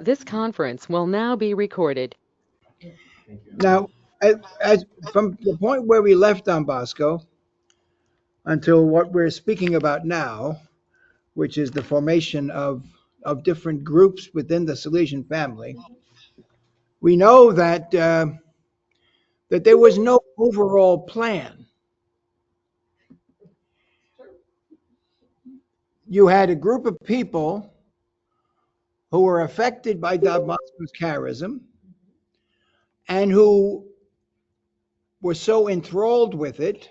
This conference will now be recorded. Now, from the point where we left Don Bosco until what we're speaking about now, which is the formation of different groups within the Salesian family, we know that there was no overall plan. You had a group of people who were affected by Don Bosco's charism and who were so enthralled with it,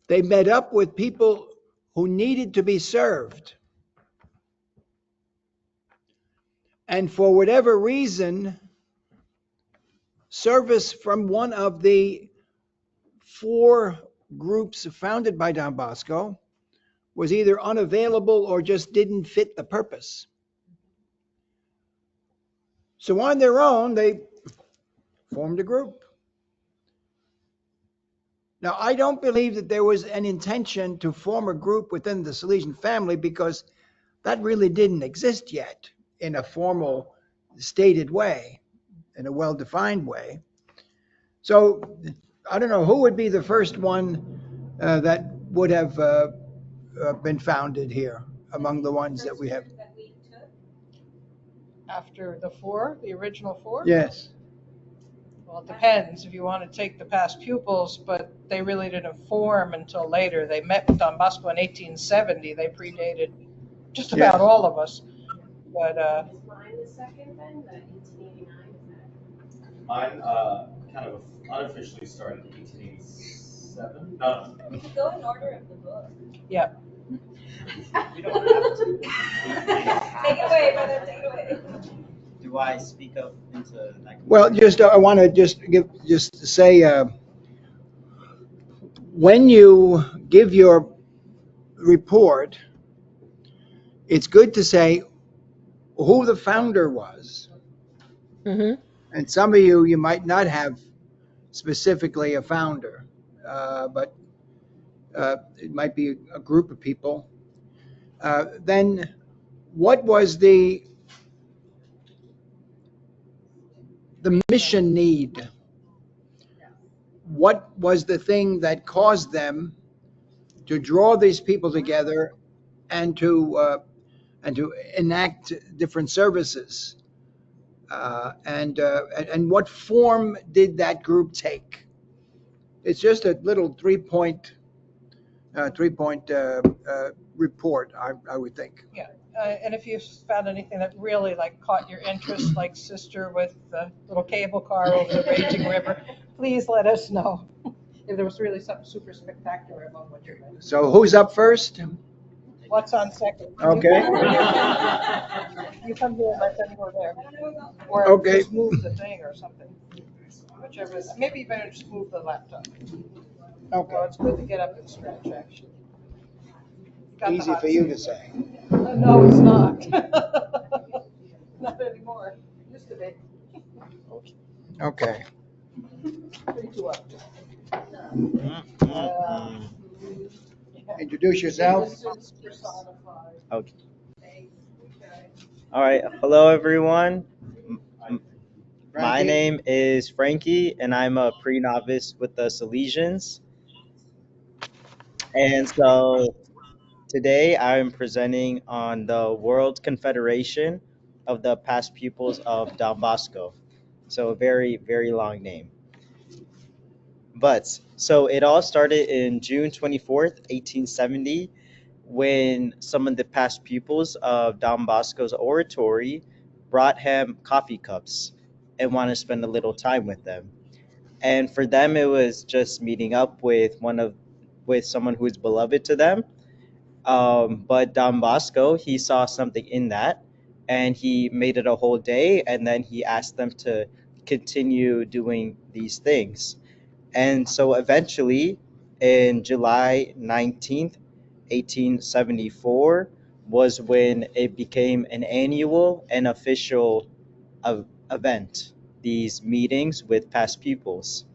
they met up with people who needed to be served. And for whatever reason, service from one of the four groups founded by Don Bosco was either unavailable or just didn't fit the purpose. So on their own, they formed a group. Now, I don't believe that there was an intention to form a group within the Salesian family because that really didn't exist yet in a formal, stated way, in a well-defined way. So I don't know who would be the first one that would have been founded here among the ones that we have. After the original four? Yes. Well, it depends if you want to take the past pupils, but they really didn't form until later. They met with Don Bosco in 1870. They predated just about all of us. But Is mine the second then, the 1889? Mine kind of unofficially started in 1887. No. We could go in order of the book. Yep. We don't have to. Take it away, brother, take it away. Do I speak up into that? Well, I want to just say, when you give your report, it's good to say who the founder was. Mm-hmm. And some of you might not have specifically a founder, but it might be a group of people. Then what was the mission need? What was the thing that caused them to draw these people together and to enact different services? And what form did that group take? It's just a little three-point report, I would think. Yeah. And if you found anything that really caught your interest, like Sister with the little cable car over the raging river, please let us know. If there was really something super spectacular among what you're doing. So who's up first? What's on second? Okay. You come here and let them go there. Or Okay. just move the thing or something. Whichever. Maybe you better just move the laptop. Okay. Well, it's good to get up and stretch, actually. Got the Easy hot for you seat. to say. No, it's not. Not anymore. Used to be. Okay. Pretty too up. Introduce yourself. Innocence personified. Okay. All right. Hello, everyone. My Frankie? name is Frankie, and I'm a pre-novice with the Salesians. And so today I'm presenting on the World Confederation of the Past Pupils of Don Bosco. So a very, very long name. But so it all started in June 24th, 1870, when some of the past pupils of Don Bosco's oratory brought him coffee cups and wanted to spend a little time with them. And for them, it was just meeting up with someone who is beloved to them. But Don Bosco, he saw something in that, and he made it a whole day, and then he asked them to continue doing these things. And so eventually, in July 19th, 1874, was when it became an annual and official event, these meetings with past pupils.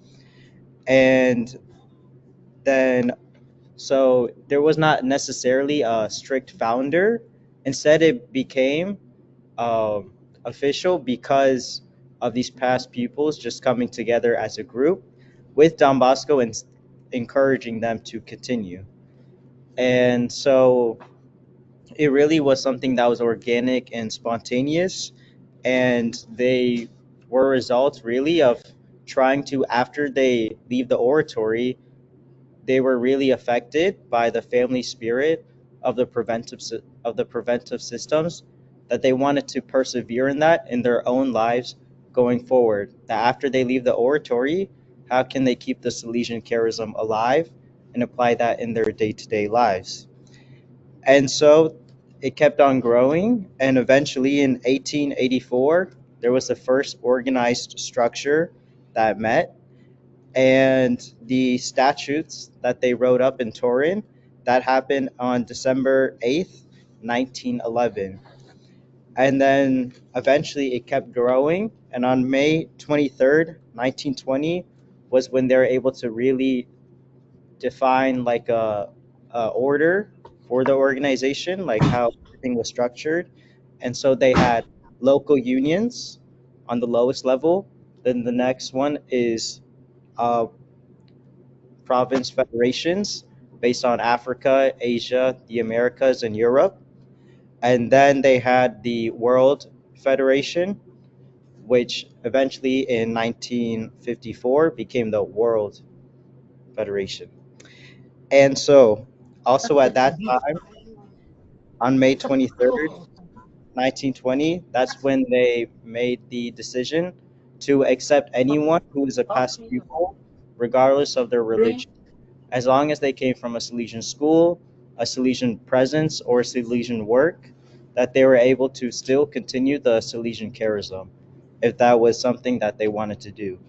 And then, so there was not necessarily a strict founder. Instead, it became um, official because of these past pupils just coming together as a group with Don Bosco and encouraging them to continue. And so it really was something that was organic and spontaneous, and they were results really of trying to, after they leave the oratory, they were really affected by the family spirit of the preventive systems, that they wanted to persevere in that in their own lives going forward. That after they leave the oratory, how can they keep the Salesian charism alive and apply that in their day-to-day lives? And so it kept on growing, and eventually in 1884 there was the first organized structure that met, and the statutes that they wrote up in Turin, that happened on December 8th, 1911. And then eventually it kept growing, and on May 23rd, 1920 was when they were able to really define like a order for the organization, like how everything was structured. And so they had local unions on the lowest level. Then the next one is uh, province federations based on Africa, Asia, the Americas, and Europe. And then they had the World Federation, which eventually in 1954 became the World Federation. And so, also at that time, on May 23rd, 1920, that's when they made the decision to accept anyone who is a past pupil, regardless of their religion, as long as they came from a Salesian school, a Salesian presence, or Salesian work, that they were able to still continue the Salesian charism, if that was something that they wanted to do.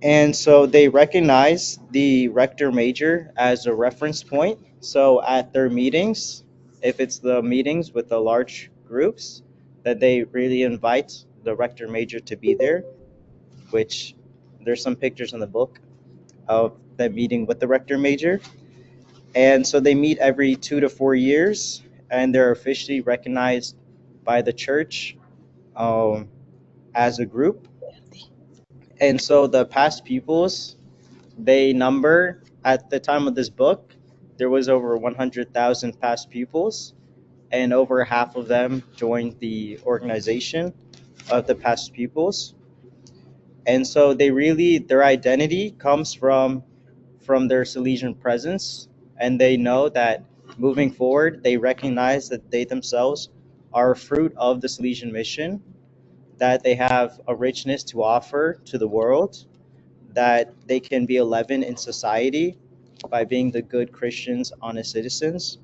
And so they recognize the rector major as a reference point. So at their meetings, if it's the meetings with the large groups, that they really invite the rector major to be there, which there's some pictures in the book of that meeting with the rector major. And so they meet every 2 to 4 years, and they're officially recognized by the church um, as a group. And so the past pupils, they number, at the time of this book, there was over 100,000 past pupils, and over half of them joined the organization of the past pupils. And so they really, their identity comes from their Salesian presence, and they know that moving forward, they recognize that they themselves are a fruit of the Salesian mission, that they have a richness to offer to the world, that they can be a leaven in society by being the good Christians, honest citizens,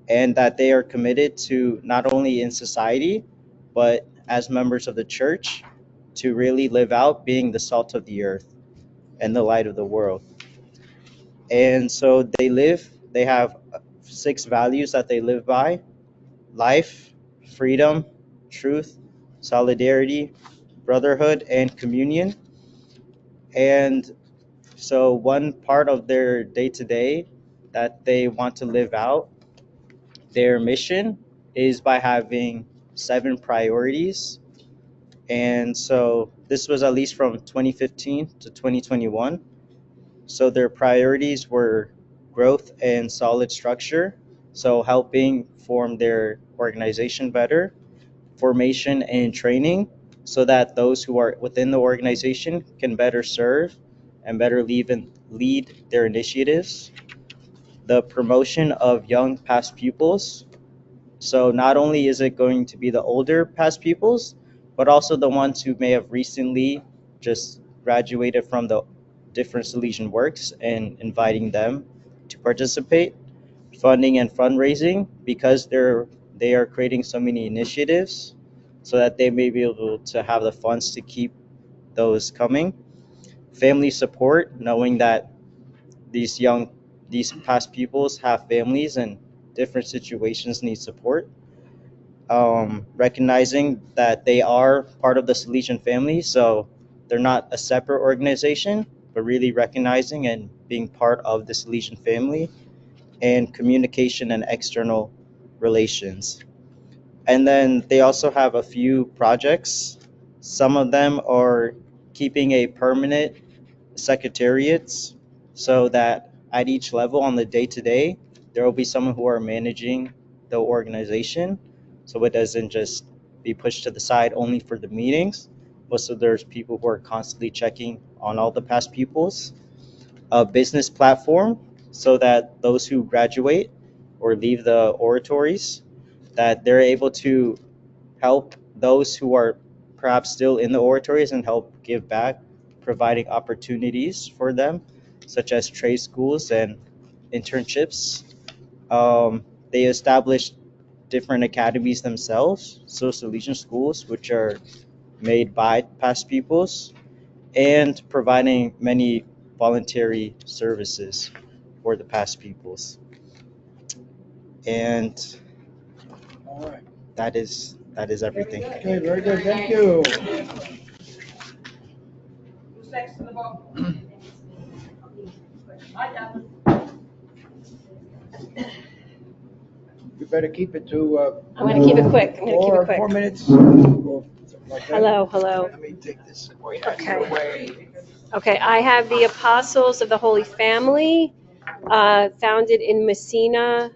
and that they are committed to not only in society, but as members of the church, to really live out being the salt of the earth and the light of the world. And so they have 6 values that they live by: life, freedom, truth, solidarity, brotherhood, and communion. And so one part of their day-to-day that they want to live out, their mission, is by having 7 priorities. And so this was at least from 2015 to 2021. So their priorities were growth and solid structure, so helping form their organization better, formation and training, so that those who are within the organization can better serve and better lead their initiatives, the promotion of young past pupils. So not only is it going to be the older past pupils, but also the ones who may have recently just graduated from the different Salesian works, and inviting them to participate, funding and fundraising, because they are creating so many initiatives, so that they may be able to have the funds to keep those coming. Family support, knowing that these past pupils have families and different situations need support. Recognizing that they are part of the Salesian family, so they're not a separate organization, but really recognizing and being part of the Salesian family. And communication and external relations. And then they also have a few projects. Some of them are keeping a permanent secretariats so that at each level on the day to day, there will be someone who are managing the organization. So it doesn't just be pushed to the side only for the meetings, but so there's people who are constantly checking on all the past pupils. A business platform so that those who graduate or leave the oratories, that they're able to help those who are perhaps still in the oratories and help give back, providing opportunities for them, such as trade schools and internships. They established different academies themselves, so Salesian schools, which are made by past pupils, and providing many voluntary services for the past pupils. And All right. that is everything. Okay, very good. Thank you. Who's next to the book? You better keep it to. I'm going to keep it quick. I'm going to keep it quick. 4 minutes. Like that. Hello, hello. Let me take this away. Okay. Okay, I have the Apostles of the Holy Family, founded in Messina,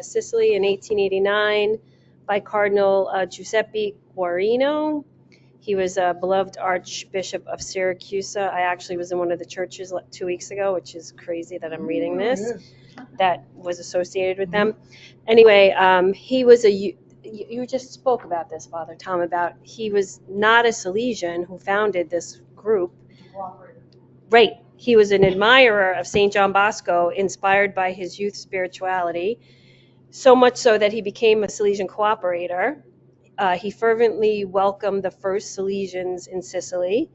Sicily in 1889 by Cardinal Giuseppe Guarino. He was a beloved Archbishop of Syracuse. I actually was in one of the churches 2 weeks ago, which is crazy that I'm reading this, that was associated with them. Anyway, he was you just spoke about this, Father Tom, about he was not a Salesian who founded this group. Right. He was an admirer of St. John Bosco, inspired by his youth spirituality, so much so that he became a Salesian cooperator. He fervently welcomed the first Salesians in Sicily.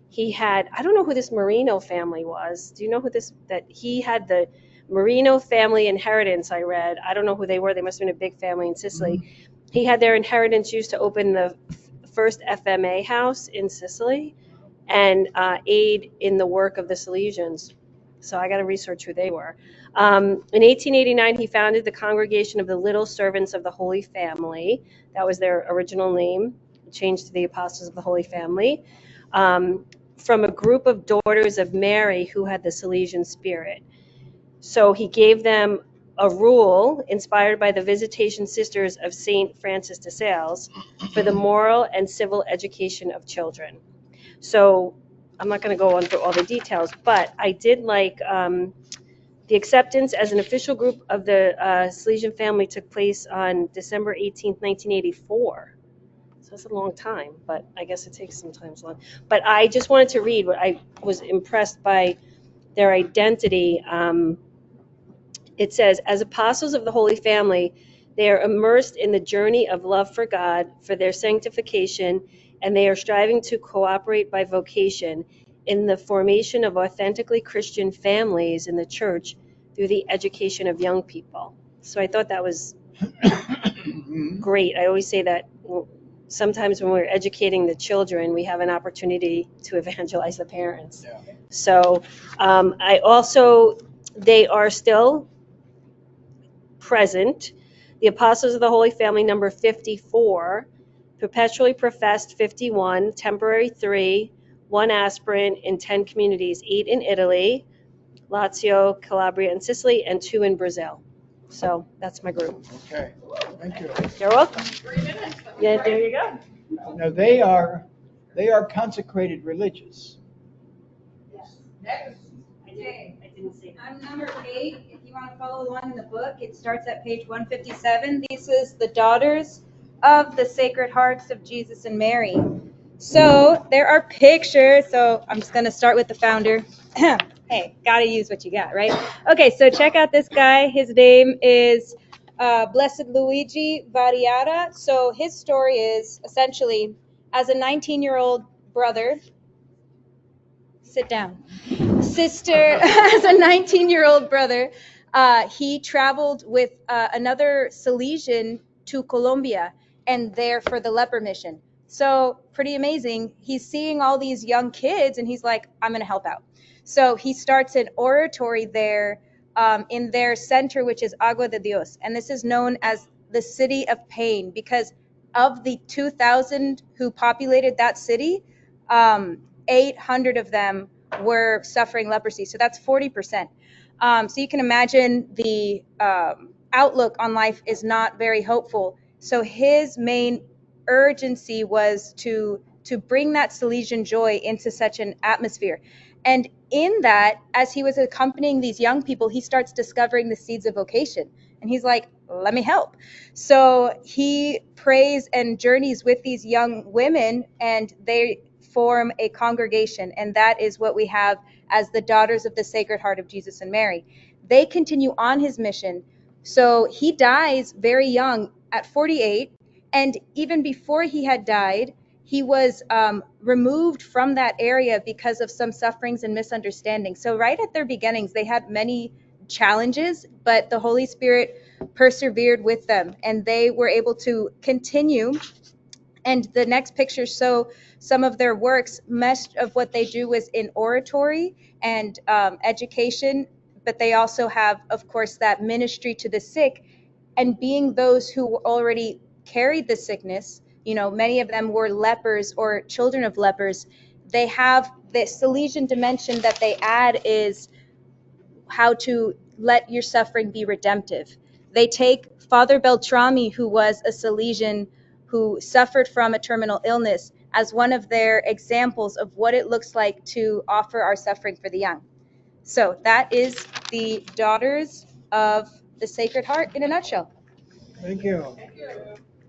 He had, I don't know who this Marino family was. Do you know who that he had the Marino family inheritance, I read. I don't know who they were. They must have been a big family in Sicily. Mm-hmm. He had their inheritance used to open the first FMA house in Sicily and aid in the work of the Salesians. So I got to research who they were. In 1889, he founded the Congregation of the Little Servants of the Holy Family. That was their original name, changed to the Apostles of the Holy Family, from a group of daughters of Mary who had the Salesian spirit. So he gave them a rule inspired by the Visitation Sisters of St. Francis de Sales for the moral and civil education of children. So I'm not going to go on through all the details, but I did like the acceptance as an official group of the Salesian family took place on December 18th, 1984. So that's a long time, but I guess it takes sometimes long. But I just wanted to read what I was impressed by their identity. It says, as apostles of the Holy Family, they are immersed in the journey of love for God, for their sanctification, and they are striving to cooperate by vocation in the formation of authentically Christian families in the church through the education of young people. So I thought that was great. I always say that sometimes when we're educating the children, we have an opportunity to evangelize the parents. Yeah. So they are still present. The Apostles of the Holy Family, number 54, perpetually professed 51, temporary 3, 1 aspirant in 10 communities, 8 in Italy, Lazio, Calabria, and Sicily, and 2 in Brazil. So that's my group. Okay, thank you. You're welcome. 3 minutes. Yeah, there you go. Now they are consecrated religious. Yes. Next. Okay. I didn't see that. I'm number 8. If you want to follow along in the book, it starts at page 157. This is the daughters of the Sacred Hearts of Jesus and Mary. So there are pictures. So I'm just going to start with the founder. Hey, got to use what you got, right? Okay, so check out this guy. His name is Blessed Luigi Variata. So his story is essentially, as a 19-year-old brother, sit down. Sister, as a 19-year-old brother, he traveled with another Salesian to Colombia and there for the leper mission. So pretty amazing. He's seeing all these young kids and he's like, I'm going to help out. So he starts an oratory there in their center, which is Agua de Dios. And this is known as the City of Pain because of the 2,000 who populated that city, 800 of them were suffering leprosy. So that's 40%. So you can imagine the outlook on life is not very hopeful. So his main urgency was to bring that Salesian joy into such an atmosphere. And in that, as he was accompanying these young people, he starts discovering the seeds of vocation. And he's like, let me help. So he prays and journeys with these young women, and they form a congregation. And that is what we have as the Daughters of the Sacred Heart of Jesus and Mary. They continue on his mission. So he dies very young at 48. And even before he had died, he was removed from that area because of some sufferings and misunderstandings. So right at their beginnings, they had many challenges, but the Holy Spirit persevered with them, and they were able to continue. And the next picture show some of their works. Much of what they do is in oratory and education, but they also have, of course, that ministry to the sick, and being those who already carried the sickness. You know, many of them were lepers or children of lepers. They have the Salesian dimension that they add is how to let your suffering be redemptive. They take Father Beltrami, who was a Salesian who suffered from a terminal illness, as one of their examples of what it looks like to offer our suffering for the young. So that is the Daughters of the Sacred Heart in a nutshell. Thank you.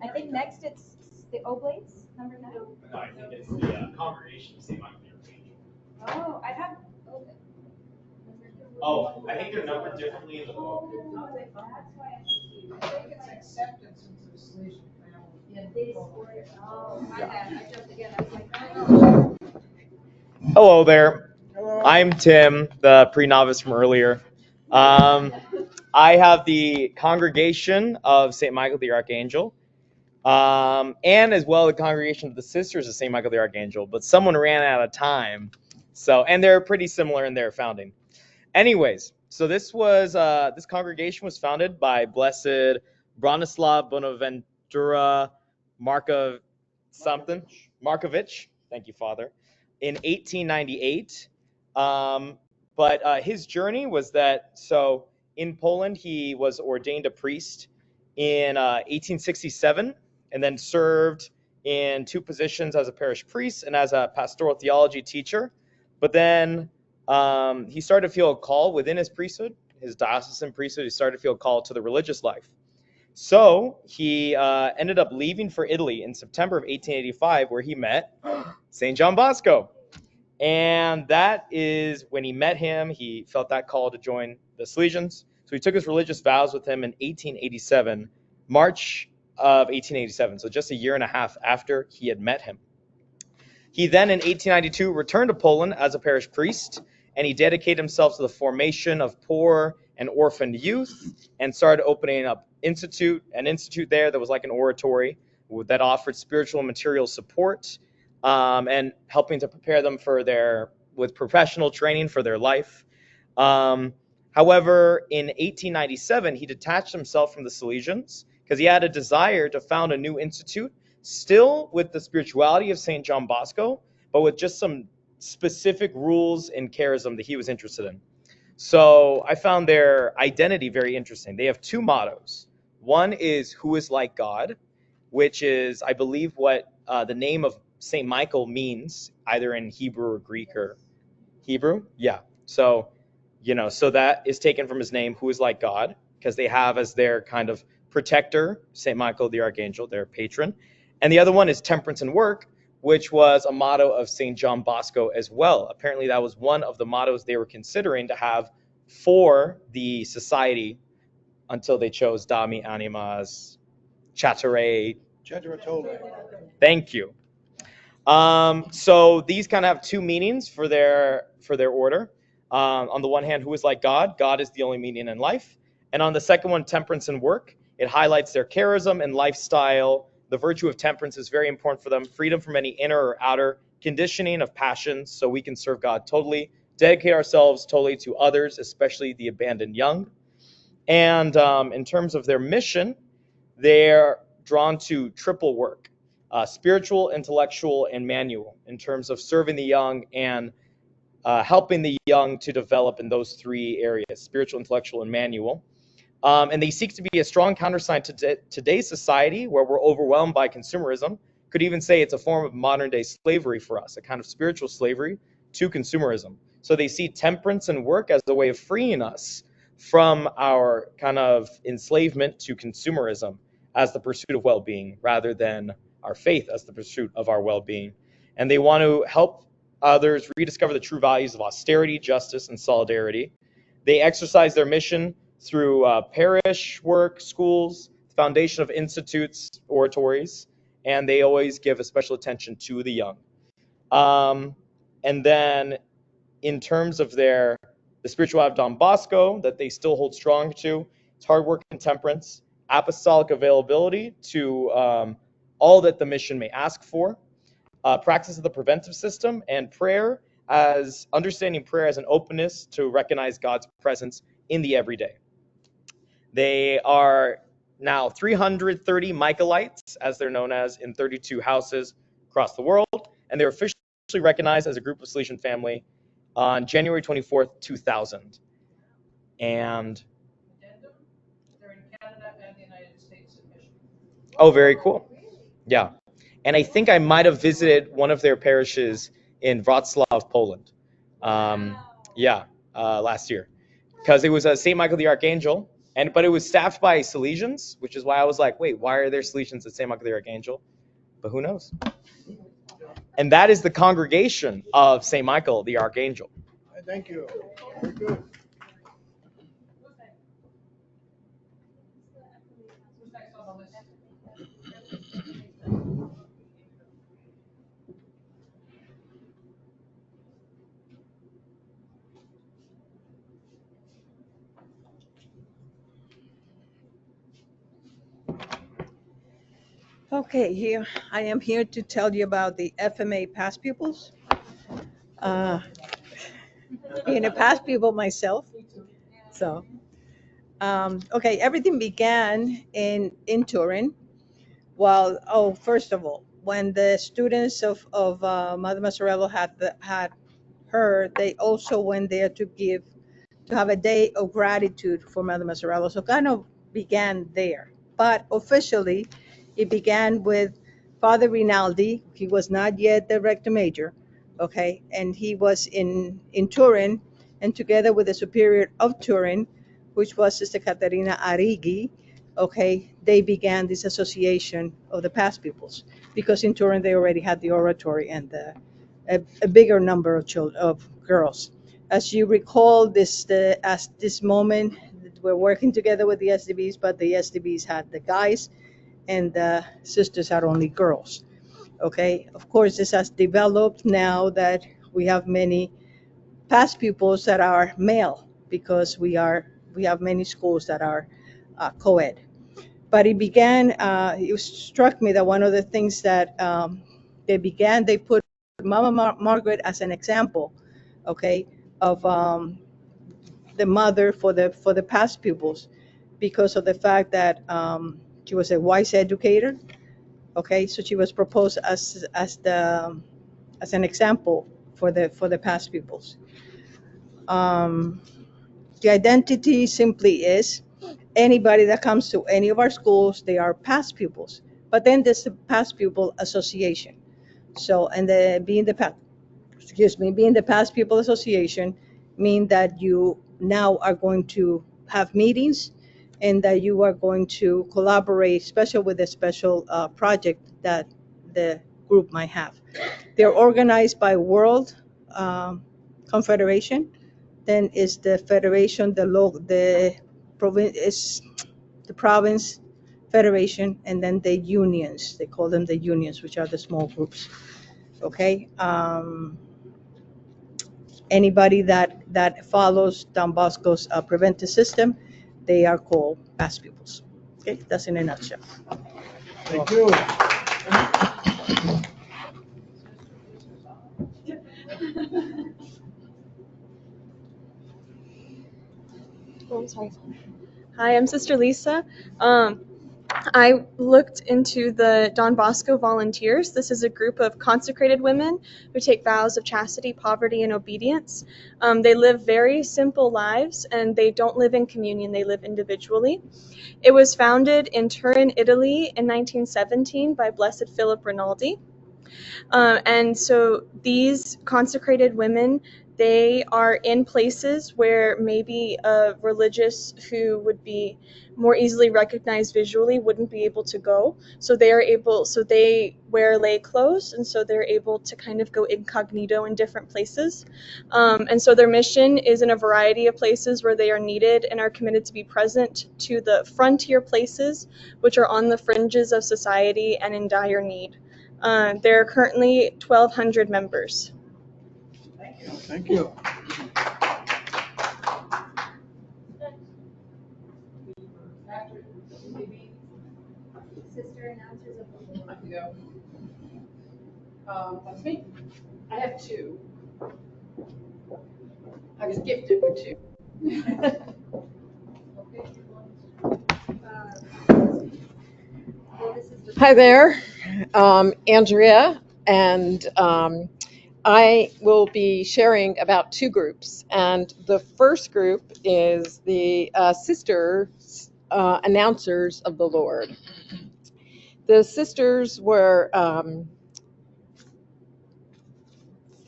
I think next it's the Oblates, number 9. No, I think it's the congregation of St. Michael the Archangel. Oh, I have. Oh, I think they're numbered differently in the book. I think it's acceptance into the Salesian family. Oh, my bad. I jumped again. I was like, oh. Hello there. Hello. I'm Tim, the pre-novice from earlier. I have the congregation of St. Michael the Archangel, and as well the congregation of the Sisters of St. Michael the Archangel, but someone ran out of time. And they're pretty similar in their founding. Anyways, so this congregation was founded by Blessed Bronislaw Bonaventura Markovich. Thank you, Father. In 1898. But his journey was that, so in Poland, he was ordained a priest in 1867, and then served in 2 positions as a parish priest and as a pastoral theology teacher. But then he started to feel a call within his priesthood, his diocesan priesthood. He started to feel a call to the religious life. So he ended up leaving for Italy in September of 1885, where he met St. John Bosco. And that is when he met him, he felt that call to join the Salesians. So he took his religious vows with him in 1887, March of 1887, so just a year and a half after he had met him. He then, in 1892, returned to Poland as a parish priest, and he dedicated himself to the formation of poor and orphaned youth, and started opening up an institute there that was like an oratory that offered spiritual and material support, and helping to prepare them with professional training for their life. However, in 1897, he detached himself from the Salesians because he had a desire to found a new institute, still with the spirituality of St. John Bosco, but with just some specific rules and charism that he was interested in. So I found their identity very interesting. They have 2 mottos. One is, "Who is like God?" which is, I believe, what the name of St. Michael means, either in Hebrew or Greek or Hebrew. Yeah. So that is taken from his name, "Who is like God," because they have as their kind of protector St. Michael the Archangel, their patron. And the other one is "Temperance and Work," which was a motto of St. John Bosco as well. Apparently that was one of the mottos they were considering to have for the society until they chose "Dami Animas Chattere." Thank you. So these kind of have 2 meanings for their order. On the one hand, "Who is like God?" God is the only meaning in life. And on the second one, "Temperance and Work," it highlights their charism and lifestyle. The virtue of temperance is very important for them. Freedom from any inner or outer conditioning of passions, so we can serve God totally, dedicate ourselves totally to others, especially the abandoned young. And in terms of their mission, drawn to triple work, spiritual, intellectual, and manual, in terms of serving the young and helping the young to develop in those three areas, spiritual, intellectual, and manual. And they seek to be a strong countersign to today's society, where we're overwhelmed by consumerism. Could even say it's a form of modern day slavery for us, a kind of spiritual slavery to consumerism. So they see temperance and work as a way of freeing us from our kind of enslavement to consumerism as the pursuit of well-being, rather than our faith as the pursuit of our well-being. And they want to help others rediscover the true values of austerity, justice, and solidarity. They exercise their mission through parish work, schools, foundation of institutes, oratories, and they always give a special attention to the young. And then in terms of the spirituality of Don Bosco that they still hold strong to, it's hard work and temperance, apostolic availability to all that the mission may ask for, practice of the preventive system, and prayer, as understanding prayer as an openness to recognize God's presence in the everyday. They are now 330 Michaelites, as they're known as, in 32 houses across the world, and they're officially recognized as a group of Salesian family on January 24th, 2000. And They're in Canada and the United States in mission. oh, very cool. Yeah. And I think I might have visited one of their parishes in Wrocław, Poland. Last year, because it was St. Michael the Archangel, but it was staffed by Salesians, which is why I was like, wait, why are there Salesians at St. Michael the Archangel? But who knows? And that is the congregation of St. Michael the Archangel. Thank you. Very good. Who's next on the list? Okay, here I am here to tell you about the FMA past pupils. Being a past pupil myself, so okay, everything began in Turin. First of all, when the students of Mother Mazzarello had her, they also went there to have a day of gratitude for Mother Mazzarello. So kind of began there, but officially it began with Father Rinaldi. He was not yet the rector major, okay, and he was in Turin, and together with the superior of Turin, which was Sister Caterina Arrighi, okay, they began this association of the past pupils, because in Turin they already had the oratory and a bigger number of girls. As you recall, as this moment, we're working together with the SDBs, but the SDBs had the guys, and the sisters are only girls. Okay, of course, this has developed now that we have many past pupils that are male, because we have many schools that are co-ed. But it struck me that one of the things that they put Mama Margaret as an example, okay, of the mother for the past pupils, because of the fact that she was a wise educator. Okay, so she was proposed as an example for the past pupils. The identity simply is anybody that comes to any of our schools, they are past pupils. But then there's the past pupil association. So, and being the past pupil association mean that you now are going to have meetings, and that you are going to collaborate, especially with a special project that the group might have. They're organized by World Confederation. Then is the federation, the province federation, and then the unions. They call them the unions, which are the small groups. Okay. Anybody that follows Don Bosco's preventive system, they are called past pupils. Okay, that's in a nutshell. Thank you. Oh, I'm sorry. Hi, I'm Sister Lisa. I looked into the Don Bosco Volunteers. This is a group of consecrated women who take vows of chastity, poverty, and obedience. They live very simple lives, and they don't live in communion, they live individually. It was founded in Turin, Italy in 1917 by Blessed Philip Rinaldi. And so these consecrated women, they are in places where maybe a religious who would be more easily recognized visually wouldn't be able to go. So they wear lay clothes, and so they're able to kind of go incognito in different places. And so their mission is in a variety of places where they are needed and are committed to be present to the frontier places, which are on the fringes of society and in dire need. There are currently 1,200 members. Thank you. Sister announcers of the Lord. I can go. That's me. I have two. I was gifted with two. Hi there, Andrea, and I will be sharing about two groups. And the first group is the Sisters Announcers of the Lord. The sisters were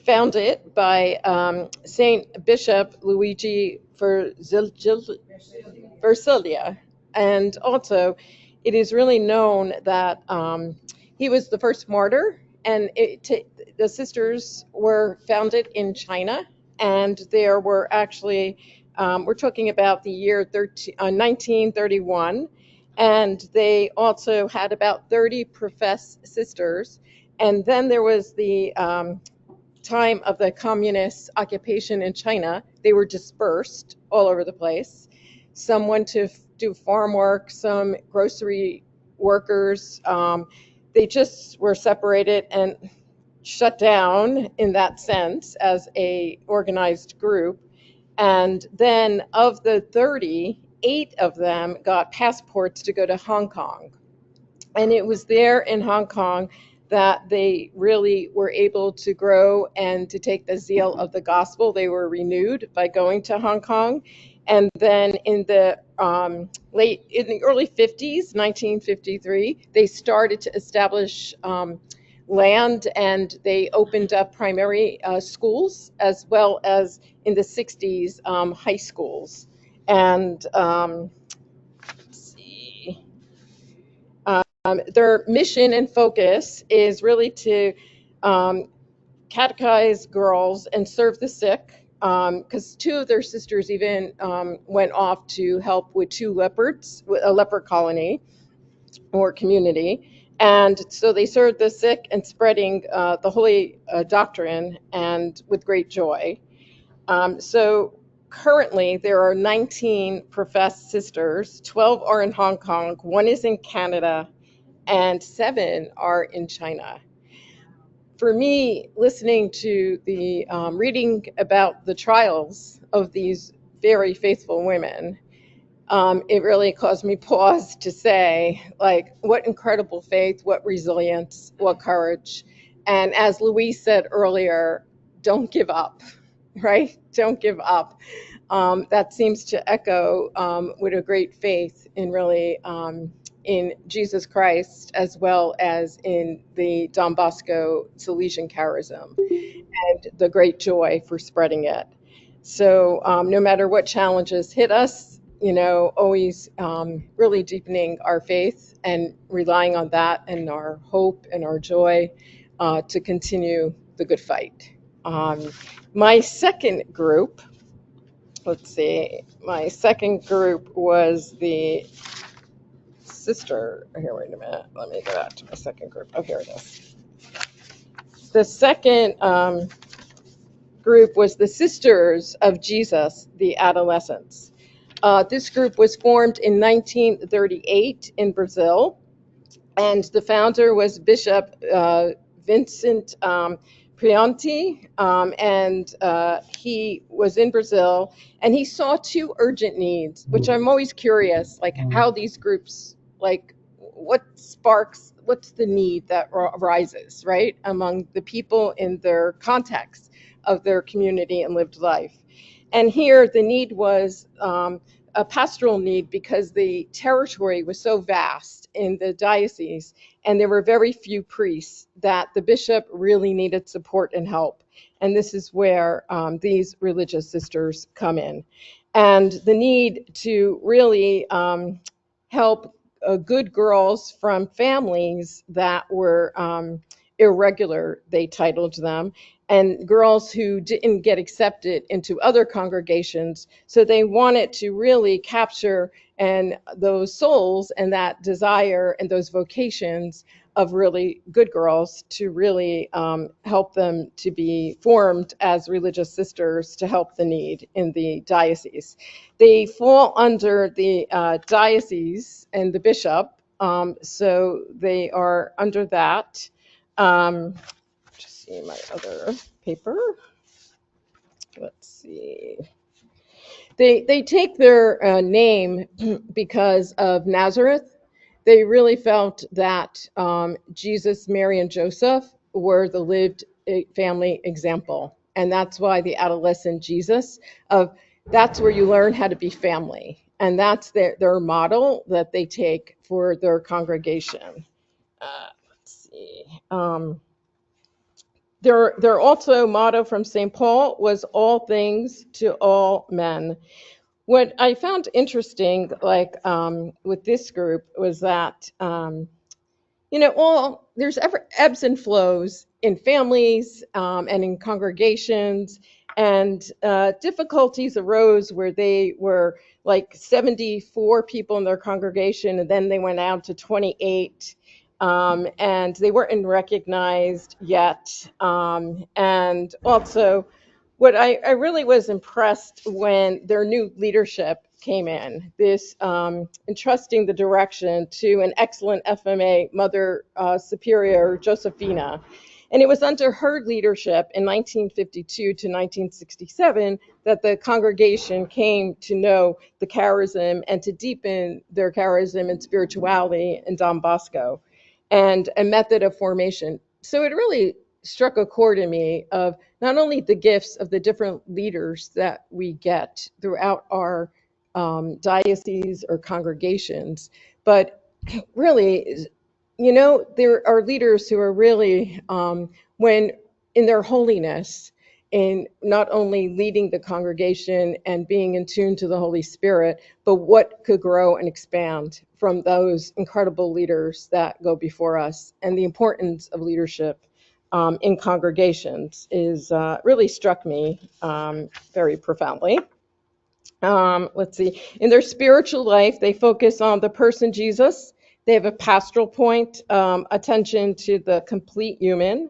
founded by Saint Bishop Luigi Versilia, and also it is really known that he was the first martyr, and the sisters were founded in China, and there were actually, we're talking about the year 1931, and they also had about 30 professed sisters, and then there was the time of the communist occupation in China. They were dispersed all over the place. Some went to do farm work, some grocery workers. They just were separated and shut down in that sense as a organized group. And then of the 30, 8 of them got passports to go to Hong Kong. And it was there in Hong Kong that they really were able to grow and to take the zeal of the gospel. They were renewed by going to Hong Kong. And then in the early 50s, 1953, they started to establish land, and they opened up primary schools, as well as in the 60s, high schools. And let's see. Their mission and focus is really to catechize girls and serve the sick, because 2 of their sisters even went off to help with 2 leopards, with a leopard colony or community. And so they served the sick and spreading the holy doctrine, and with great joy. So currently there are 19 professed sisters. 12 are in Hong Kong, 1 is in Canada, and 7 are in China. For me, listening to the reading about the trials of these very faithful women, it really caused me pause to say, like, what incredible faith, what resilience, what courage. And as Louise said earlier, don't give up, right? Don't give up. That seems to echo with a great faith in really in Jesus Christ, as well as in the Don Bosco Salesian charism, and the great joy for spreading it. So no matter what challenges hit us, always really deepening our faith and relying on that and our hope and our joy to continue the good fight. My second group, my second group was the sister, here, wait a minute, let me go back to my second group. Oh, here it is. The second group was the Sisters of Jesus, the Adolescents. This group was formed in 1938 in Brazil, and the founder was Bishop Vincent Prianti, and he was in Brazil, and he saw 2 urgent needs, which I'm always curious, like how these groups, like what's the need that arises, right, among the people in their context of their community and lived life. And here the need was a pastoral need because the territory was so vast in the diocese, and there were very few priests, that the bishop really needed support and help. And this is where these religious sisters come in. And the need to really help good girls from families that were irregular, they titled them, and girls who didn't get accepted into other congregations. So they wanted to really capture and those souls and that desire and those vocations of really good girls, to really help them to be formed as religious sisters to help the need in the diocese. They fall under the diocese and the bishop, so they are under that. Just see my other paper. Let's see. They take their name because of Nazareth. They really felt that Jesus, Mary, and Joseph were the lived family example. And that's why the adolescent Jesus, that's where you learn how to be family. And that's their model that they take for their congregation. Let's see. Their also motto from St. Paul was all things to all men. What I found interesting, like with this group, was that there's ebbs and flows in families and in congregations, and difficulties arose where they were like 74 people in their congregation, and then they went out to 28, and they weren't recognized yet. And also, what I really was impressed when their new leadership came in, this entrusting the direction to an excellent FMA, Mother Superior Josephina. And it was under her leadership in 1952 to 1967 that the congregation came to know the charism and to deepen their charism and spirituality in Don Bosco and a method of formation. So it really struck a chord in me of not only the gifts of the different leaders that we get throughout our diocese or congregations, but really, there are leaders who are really, when in their holiness, in not only leading the congregation and being in tune to the Holy Spirit, but what could grow and expand from those incredible leaders that go before us. And the importance of leadership in congregations is really struck me very profoundly. Let's see. In their spiritual life, they focus on the person Jesus. They have a pastoral point, attention to the complete human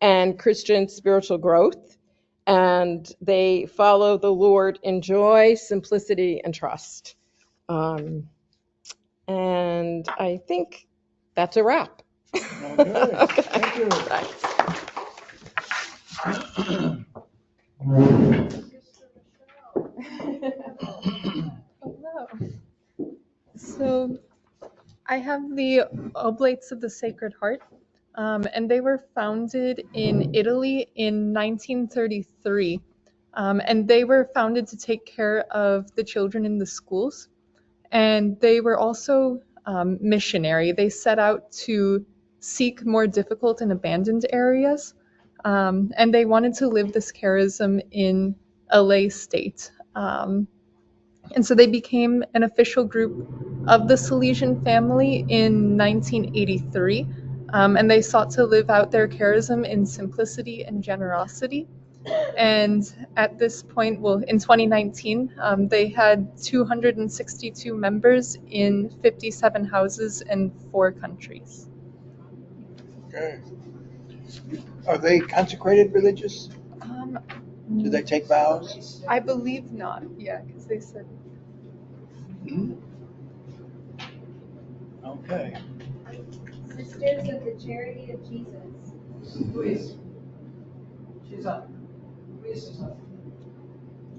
and Christian spiritual growth. And they follow the Lord in joy, simplicity, and trust. And I think that's a wrap. Okay. Thank you. Thanks. Hello. So I have the Oblates of the Sacred Heart, and they were founded in Italy in 1933, and they were founded to take care of the children in the schools, and they were also missionary. They set out to seek more difficult and abandoned areas, and they wanted to live this charism in a lay state. And so they became an official group of the Salesian family in 1983, and they sought to live out their charism in simplicity and generosity. And at this point, in 2019, they had 262 members in 57 houses in 4 countries. Okay. Are they consecrated religious? Do they take vows? I believe not, yeah, because they said. Okay. Sisters of the Charity of Jesus. Louise. She's up. Louise is up.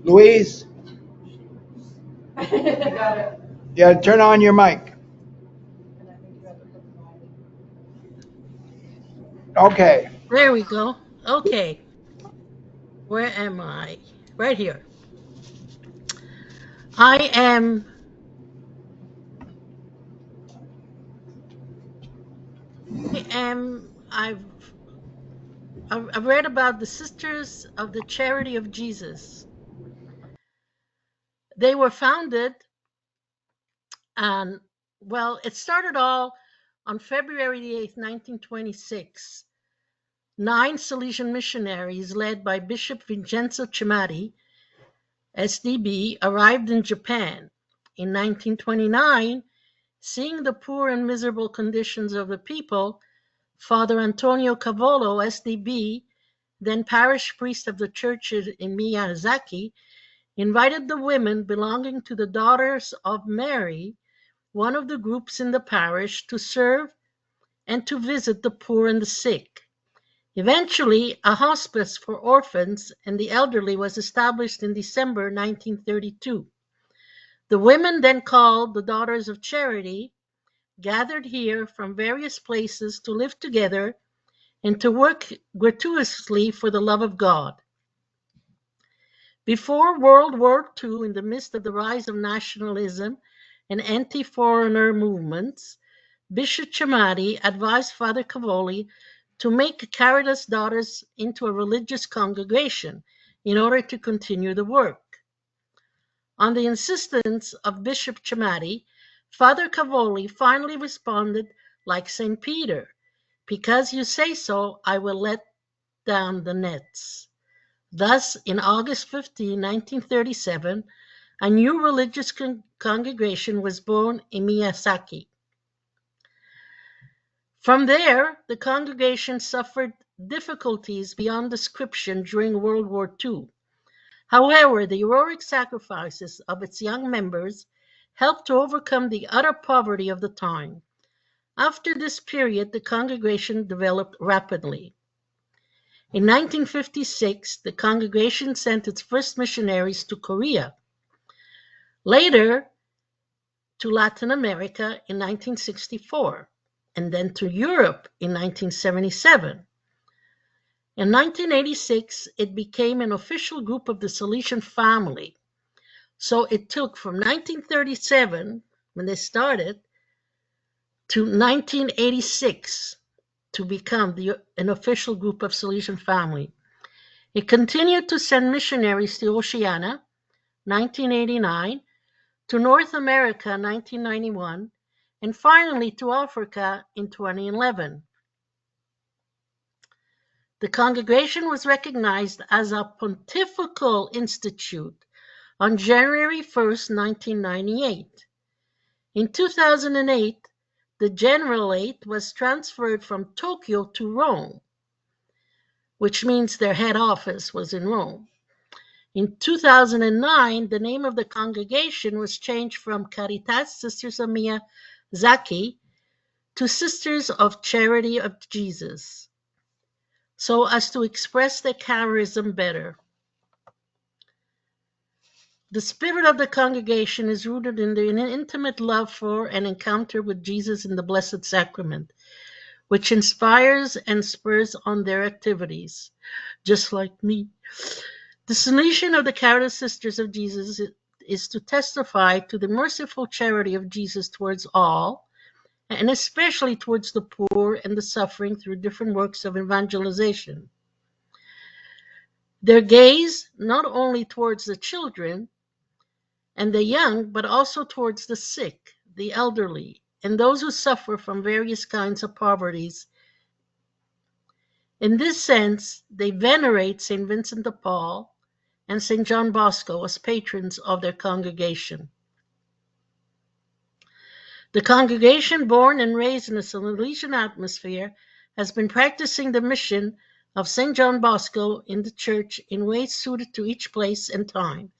Louise, You got it. yeah, turn on your mic. And I think you have the Okay. There we go. Okay. Where am I? Right here. I am I've I've read about the Sisters of the Charity of Jesus. They were founded on, well, it started all on February the 8th, 1926. 9 Salesian missionaries led by Bishop Vincenzo Cimati, SDB, arrived in Japan. In 1929, seeing the poor and miserable conditions of the people, Father Antonio Cavolo, SDB, then parish priest of the church in Miyazaki, invited the women belonging to the Daughters of Mary, one of the groups in the parish, to serve and to visit the poor and the sick. Eventually, a hospice for orphans and the elderly was established in December 1932. The women, then called the Daughters of Charity, gathered here from various places to live together and to work gratuitously for the love of God. Before World War II, in the midst of the rise of nationalism and anti-foreigner movements, Bishop Cimati advised Father Cavoli to make Caritas Daughters into a religious congregation in order to continue the work. On the insistence of Bishop Cimati, Father Cavoli finally responded like St. Peter, "Because you say so, I will let down the nets." Thus, in August 15, 1937, a new religious congregation was born in Miyazaki. From there, the congregation suffered difficulties beyond description during World War II. However, the heroic sacrifices of its young members helped to overcome the utter poverty of the time. After this period, the congregation developed rapidly. In 1956, the congregation sent its first missionaries to Korea. Later, to Latin America in 1964, and then to Europe in 1977. In 1986, it became an official group of the Salesian family. So it took from 1937, when they started, to 1986 to become an official group of Salesian family. It continued to send missionaries to Oceania, 1989, to North America, 1991, and finally to Africa in 2011. The congregation was recognized as a pontifical institute on January 1st, 1998. In 2008, the Generalate was transferred from Tokyo to Rome, which means their head office was in Rome. In 2009, the name of the congregation was changed from Caritas Sisters of Miyazaki to Sisters of Charity of Jesus, so as to express their charism better. The spirit of the congregation is rooted in an intimate love for and encounter with Jesus in the Blessed Sacrament, which inspires and spurs on their activities, just like me. The solution of the Caritas Sisters of Jesus is to testify to the merciful charity of Jesus towards all, and especially towards the poor and the suffering through different works of evangelization. Their gaze not only towards the children and the young, but also towards the sick, the elderly, and those who suffer from various kinds of poverties. In this sense, they venerate St. Vincent de Paul and St. John Bosco as patrons of their congregation. The congregation, born and raised in a Salesian atmosphere, has been practicing the mission of St. John Bosco in the church in ways suited to each place and time.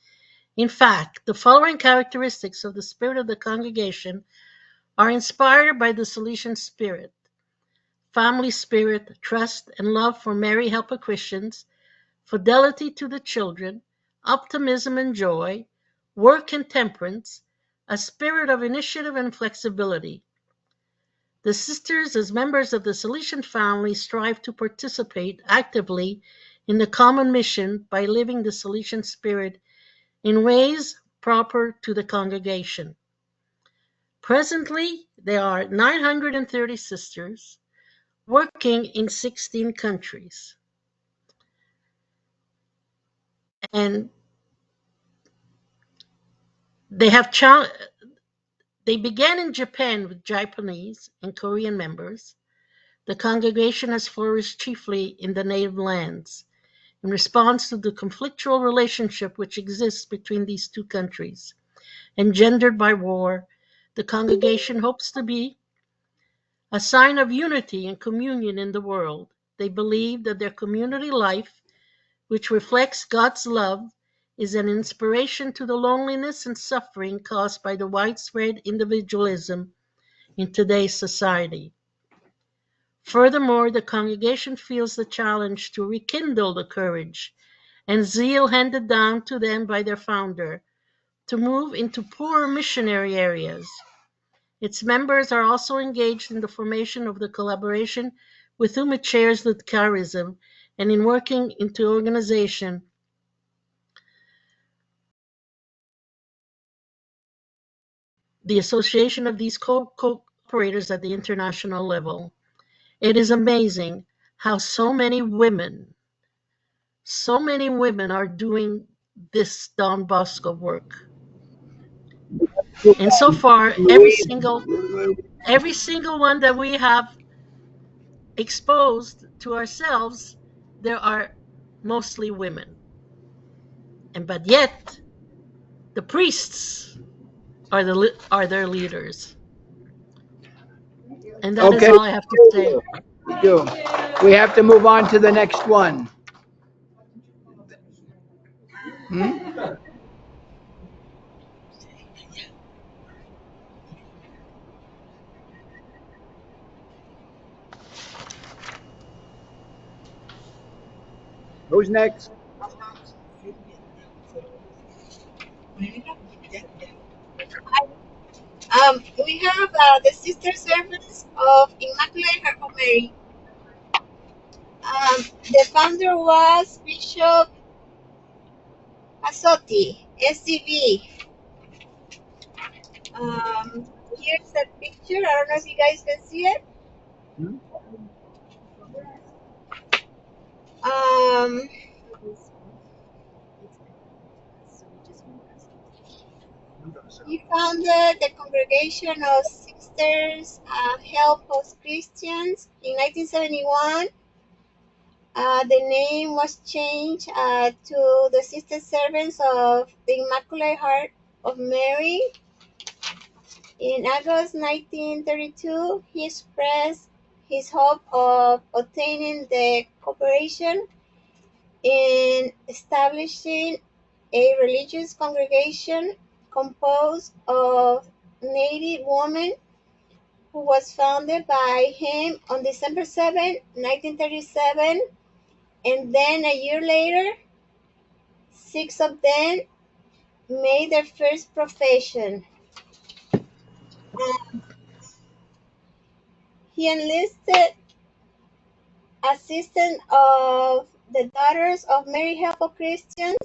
In fact, the following characteristics of the spirit of the congregation are inspired by the Salesian spirit: family spirit, trust and love for Mary Helper Christians, fidelity to the children, optimism and joy, work and temperance, a spirit of initiative and flexibility. The sisters, as members of the Salesian family, strive to participate actively in the common mission by living the Salesian spirit in ways proper to the congregation. Presently, there are 930 sisters working in 16 countries. And they began in Japan with Japanese and Korean members. The congregation has flourished chiefly in the native lands in response to the conflictual relationship which exists between these two countries. Engendered by war, the congregation hopes to be a sign of unity and communion in the world. They believe that their community life, which reflects God's love, is an inspiration to the loneliness and suffering caused by the widespread individualism in today's society. Furthermore, the congregation feels the challenge to rekindle the courage and zeal handed down to them by their founder to move into poorer missionary areas. Its members are also engaged in the formation of the collaboration with whom it shares the charism and in working into organization the association of these cooperators at the international level. It is amazing how so many women are doing this Don Bosco work. And so far, every single one that we have exposed to ourselves, there are mostly women. But yet, the priests are their leaders. And that is all I have to say. Thank you. We have to move on to the next one. Who's next? We have the Sister Servants of Immaculate Heart of Mary. The founder was Bishop Asotti, SCV. Here's a picture. I don't know if you guys can see it. He founded the Congregation of Sisters Help of Christians in 1971. The name was changed to the Sister Servants of the Immaculate Heart of Mary. In August 1932, he expressed his hope of obtaining the cooperation in establishing a religious congregation composed of native women, who was founded by him on December 7, 1937, and then a year later, 6 of them made their first profession. He enlisted assistance of the Daughters of Mary Help of Christians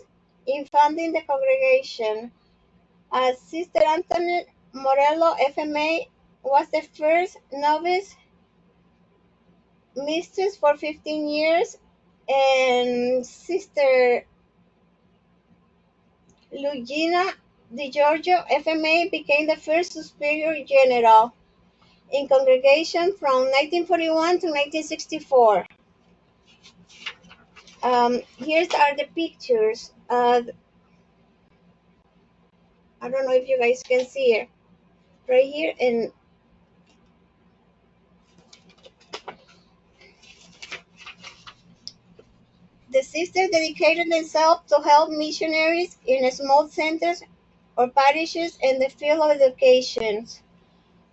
in founding the congregation. Sister Antoinette Morello, FMA, was the first novice mistress for 15 years, and Sister Luigina Di Giorgio, FMA, became the first superior general in congregation from 1941 to 1964. Here are the pictures. I don't know if you guys can see it right here. And the sisters dedicated themselves to help missionaries in small centers or parishes in the field of education.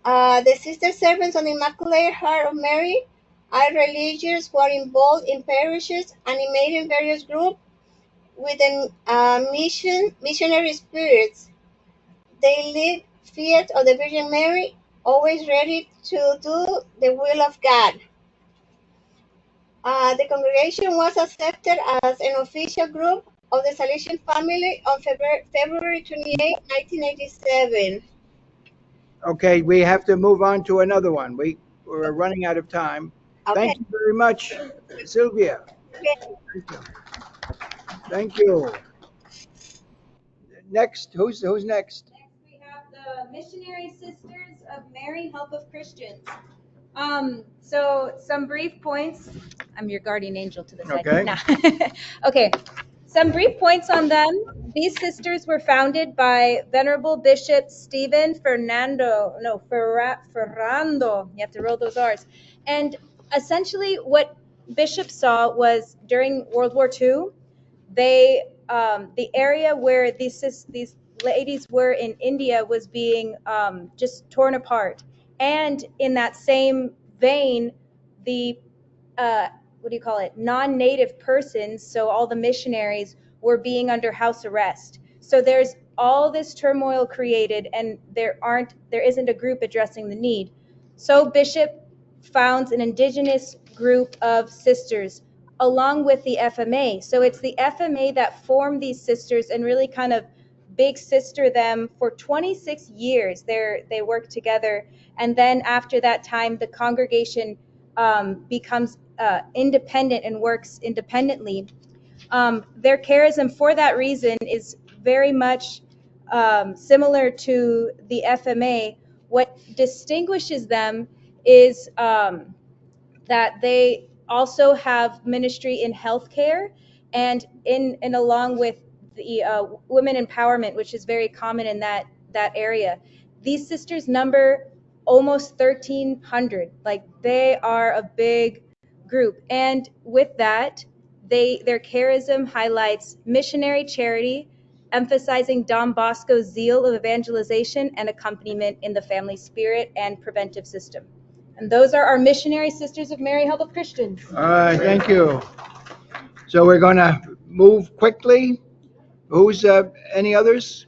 The sister servants of the Immaculate Heart of Mary are religious who are involved in parishes, animating various groups with the missionary spirits. They lead Feet of the Virgin Mary always ready to do the will of God. The congregation was accepted as an official group of the Salesian family on February 28, 1987. Okay, we have to move on to another one. We're running out of time. Okay. Thank you very much, Sylvia. Thank you. Thank you. Next, who's next? Next, we have the Missionary Sisters of Mary, Help of Christians. So some brief points. I'm your guardian angel to the side. Okay. Nah. Okay. Some brief points on them. These sisters were founded by Venerable Bishop Stephen Ferrando. You have to roll those R's. And essentially, what Bishop saw was during World War II, they the area where these ladies were in India was being just torn apart. And in that same vein, the non-native persons, so all the missionaries, were being under house arrest. So there's all this turmoil created, and there isn't a group addressing the need. So Bishop founds an indigenous group of sisters along with the FMA. So it's the FMA that formed these sisters and really kind of big sister them for 26 years. They work together, and then after that time, the congregation becomes independent and works independently. Their charism, for that reason, is very much similar to the FMA. What distinguishes them is that they also have ministry in healthcare and along with the women empowerment, which is very common in that area. These sisters number almost 1,300. Like, they are a big group, and with that, their charism highlights missionary charity, emphasizing Don Bosco's zeal of evangelization and accompaniment in the family spirit and preventive system. And those are our Missionary Sisters of Mary, Help of Christians. All right, thank you. So we're going to move quickly. Who's any others?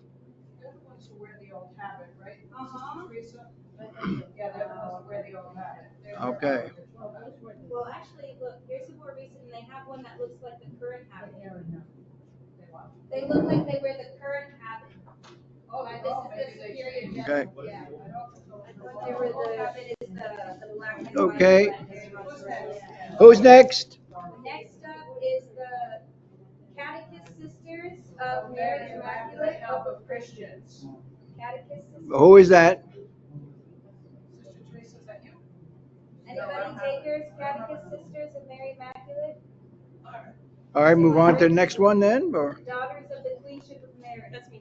They're the ones who wear the old habit, right? Teresa? Yeah, they're the ones who wear the old habit. Okay. Well, actually, look, here's a more recent, and they have one that looks like the current habit. They look like they wear the current habit. Oh, this is the period. Okay. Yeah. They were the black and white. Okay. Who's next? Next up is the Catechist Sisters of Mary Immaculate, Help of Christians. Catechist Sisters. Who is that? Sister Teresa, is that you? Anybody takers? Catechist Sisters of Mary Immaculate? All right, move on to the next one then. Or Daughters of the Queenship of Mary. That's me.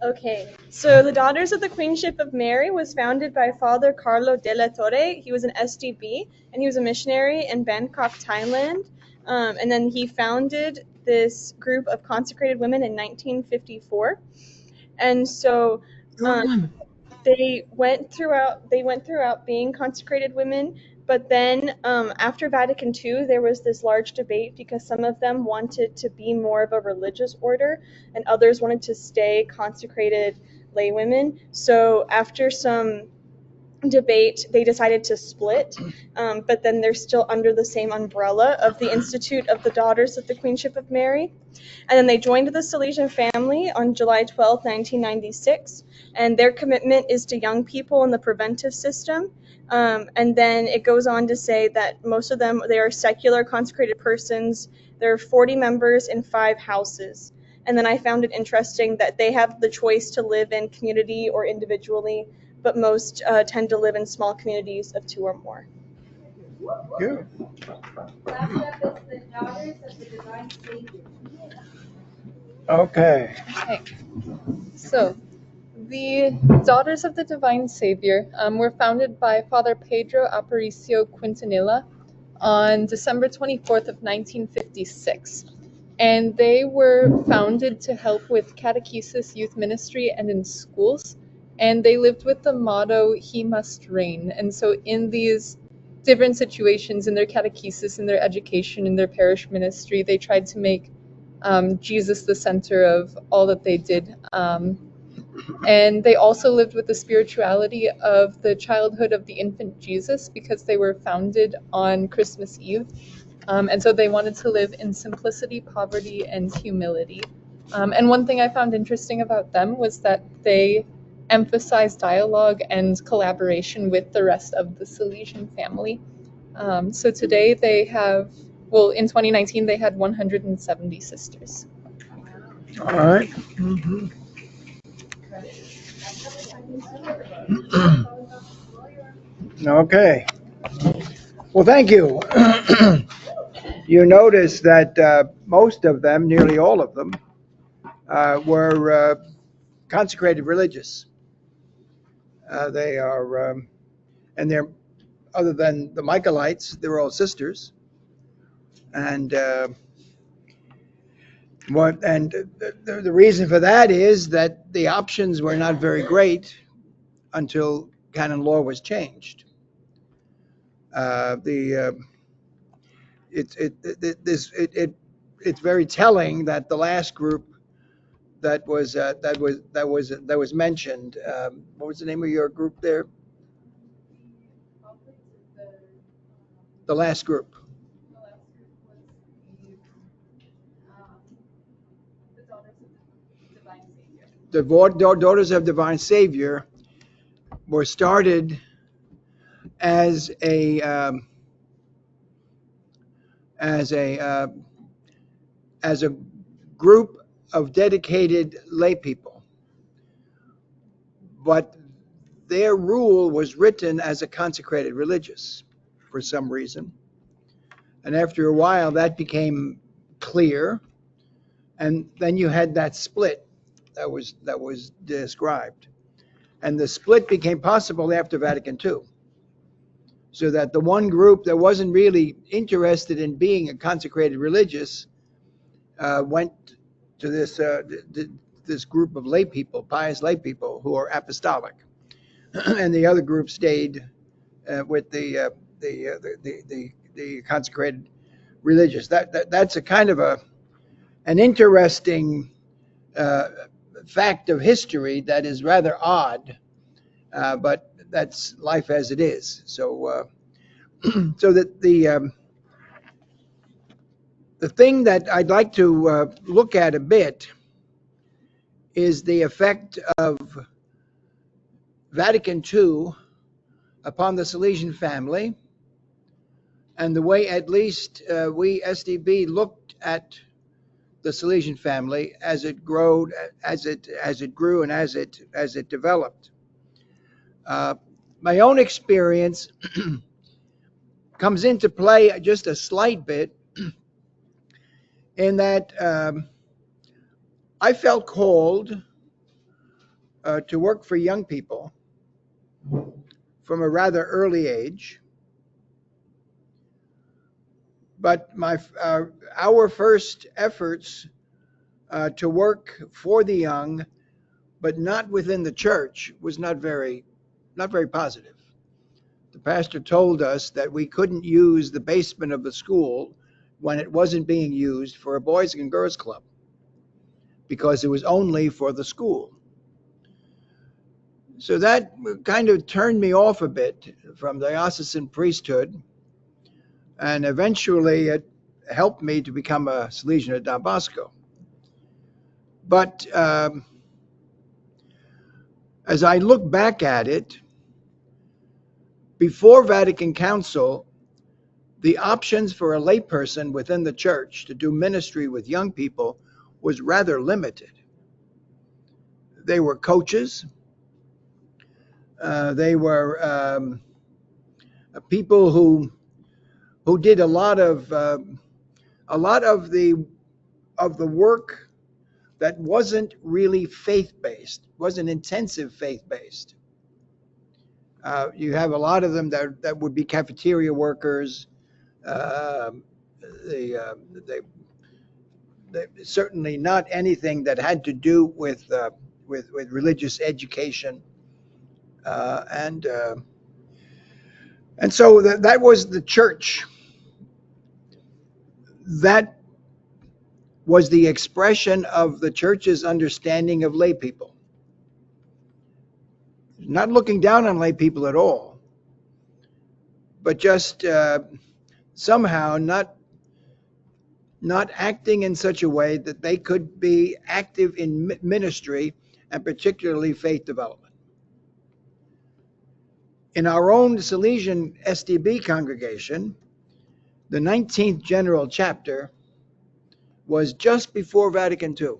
Okay, so the Daughters of the Queenship of Mary was founded by Father Carlo Della Torre. He was an SDB, and he was a missionary in Bangkok, Thailand. And then he founded this group of consecrated women in 1954. And so they went throughout being consecrated women. But then after Vatican II, there was this large debate because some of them wanted to be more of a religious order and others wanted to stay consecrated laywomen. So after some debate, they decided to split, but then they're still under the same umbrella of the Institute of the Daughters of the Queenship of Mary. And then they joined the Salesian family on July 12, 1996, and their commitment is to young people in the preventive system. And then it goes on to say that most of them, they are secular consecrated persons. There are 40 members in 5 houses. And then I found it interesting that they have the choice to live in community or individually, but most tend to live in small communities of 2 or more. Good. Last up is the Daughters of the Divine Savior. Okay. Okay. So, the Daughters of the Divine Savior were founded by Father Pedro Aparicio Quintanilla on December 24th of 1956. And they were founded to help with catechesis, youth ministry, and in schools. And they lived with the motto, "He must reign." And so in these different situations, in their catechesis, in their education, in their parish ministry, they tried to make Jesus the center of all that they did. And they also lived with the spirituality of the childhood of the infant Jesus because they were founded on Christmas Eve. And so they wanted to live in simplicity, poverty, and humility. And one thing I found interesting about them was that they emphasized dialogue and collaboration with the rest of the Salesian family. So today they have, well, in 2019, they had 170 sisters. All right. Mhm. Okay. Well, thank you. You notice that most of them, nearly all of them, were consecrated religious. They are, and they're, other than the Michaelites, they're all sisters. And the reason for that is that the options were not very great until canon law was changed. It's very telling that the last group that was mentioned. What was the name of your group there? The last group. The Daughters of Divine Savior were started as a group of dedicated lay people, but their rule was written as a consecrated religious for some reason. And after a while, that became clear, and then you had that split that was described, and the split became possible after Vatican II. So that the one group that wasn't really interested in being a consecrated religious went to this group of lay people, pious lay people who are apostolic, and the other group stayed with the consecrated religious. That's a kind of an interesting fact of history that is rather odd, but that's life as it is. So so that the thing that I'd like to look at a bit is the effect of Vatican II upon the Salesian family, and the way at least we SDB looked at the Salesian family as it grew, and as it developed. My own experience comes into play just a slight bit in that I felt called to work for young people from a rather early age. But our first efforts to work for the young, but not within the church, was not very positive. The pastor told us that we couldn't use the basement of the school when it wasn't being used for a boys and girls club, because it was only for the school. So that kind of turned me off a bit from the diocesan priesthood, and eventually it helped me to become a Salesian at Don Bosco. But as I look back at it, before Vatican Council, the options for a layperson within the church to do ministry with young people was rather limited. They were coaches. They were people who did a lot of the work that wasn't really faith-based, wasn't intensive faith-based. You have a lot of them that would be cafeteria workers. They certainly not anything that had to do with religious education, and so that was the church. That was the expression of the church's understanding of lay people. Not looking down on lay people at all, but just somehow not acting in such a way that they could be active in ministry and particularly faith development. In our own Salesian SDB congregation, the 19th General Chapter was just before Vatican II.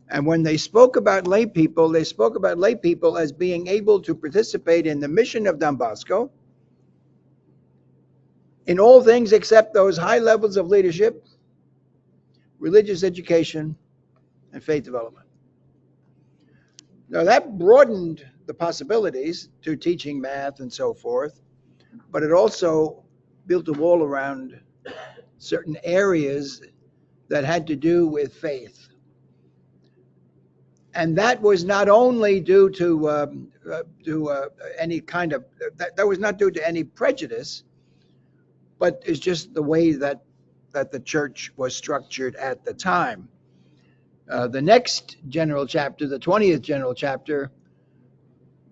And when they spoke about lay people, they spoke about lay people as being able to participate in the mission of Don Bosco in all things except those high levels of leadership, religious education, and faith development. Now that broadened the possibilities to teaching math and so forth, but it also built a wall around certain areas that had to do with faith. And that was not only due to any kind of, that was not due to any prejudice, but it's just the way that the church was structured at the time. The next general chapter, the 20th General Chapter,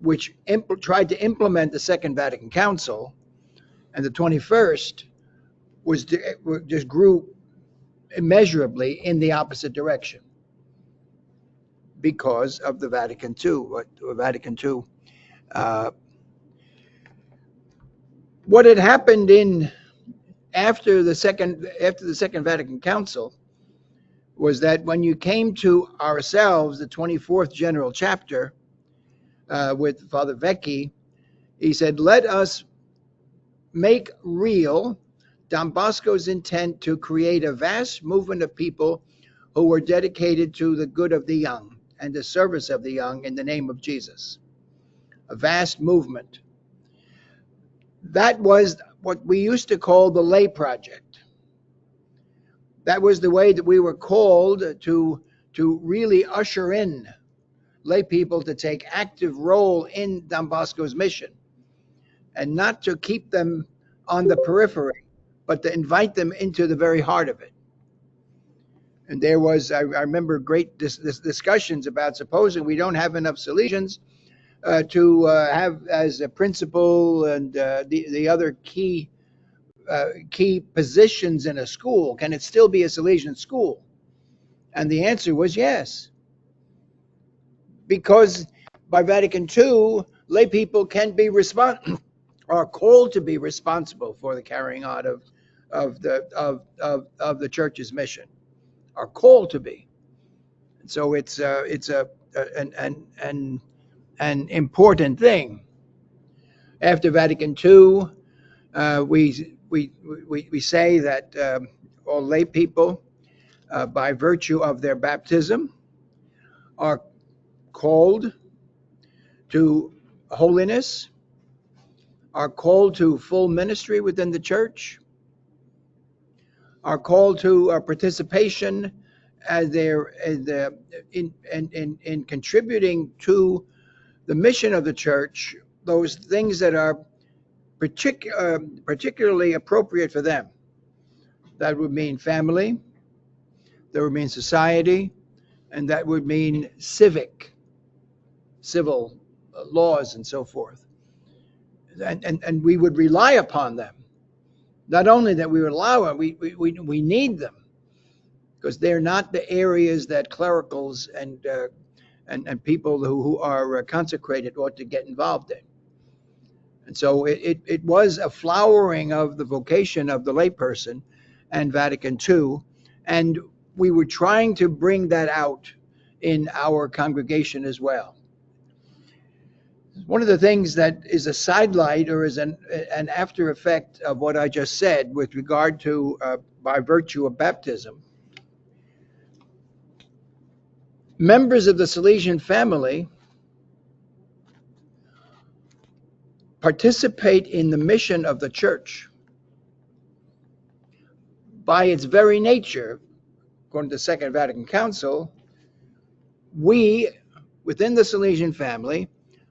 which tried to implement the Second Vatican Council, and the 21st just grew immeasurably in the opposite direction because of the Vatican II. Vatican II. What had happened after the Second Vatican Council was that when you came to ourselves, the 24th General Chapter, with Father Vecchi, he said, let us make real Don Bosco's intent to create a vast movement of people who were dedicated to the good of the young and the service of the young in the name of Jesus. A vast movement. That was what we used to call the lay project. That was the way that we were called to really usher in lay people to take active role in Don Bosco's mission, and not to keep them on the periphery, but to invite them into the very heart of it. And there was, I remember, great discussions about supposing we don't have enough Salesians to have as a principal and the other key positions in a school. Can it still be a Salesian school? And the answer was yes. Because by Vatican II, lay people can be are called to be responsible for the carrying on of the church's mission. Are called to be. So it's an important thing. After Vatican II, we say that all lay people, by virtue of their baptism, are called to holiness, are called to full ministry within the church, are called to participation as in contributing to the mission of the church, those things that are particularly appropriate for them. That would mean family, that would mean society, and that would mean civil laws and so forth. And we would rely upon them. Not only that we would allow them, we need them, because they're not the areas that clericals and people who are consecrated ought to get involved in. And so it was a flowering of the vocation of the layperson and Vatican II, and we were trying to bring that out in our congregation as well. One of the things that is a sidelight or is an after effect of what I just said with regard to by virtue of baptism, members of the Salesian family participate in the mission of the church by its very nature. According to the Second Vatican Council, we, within the Salesian family,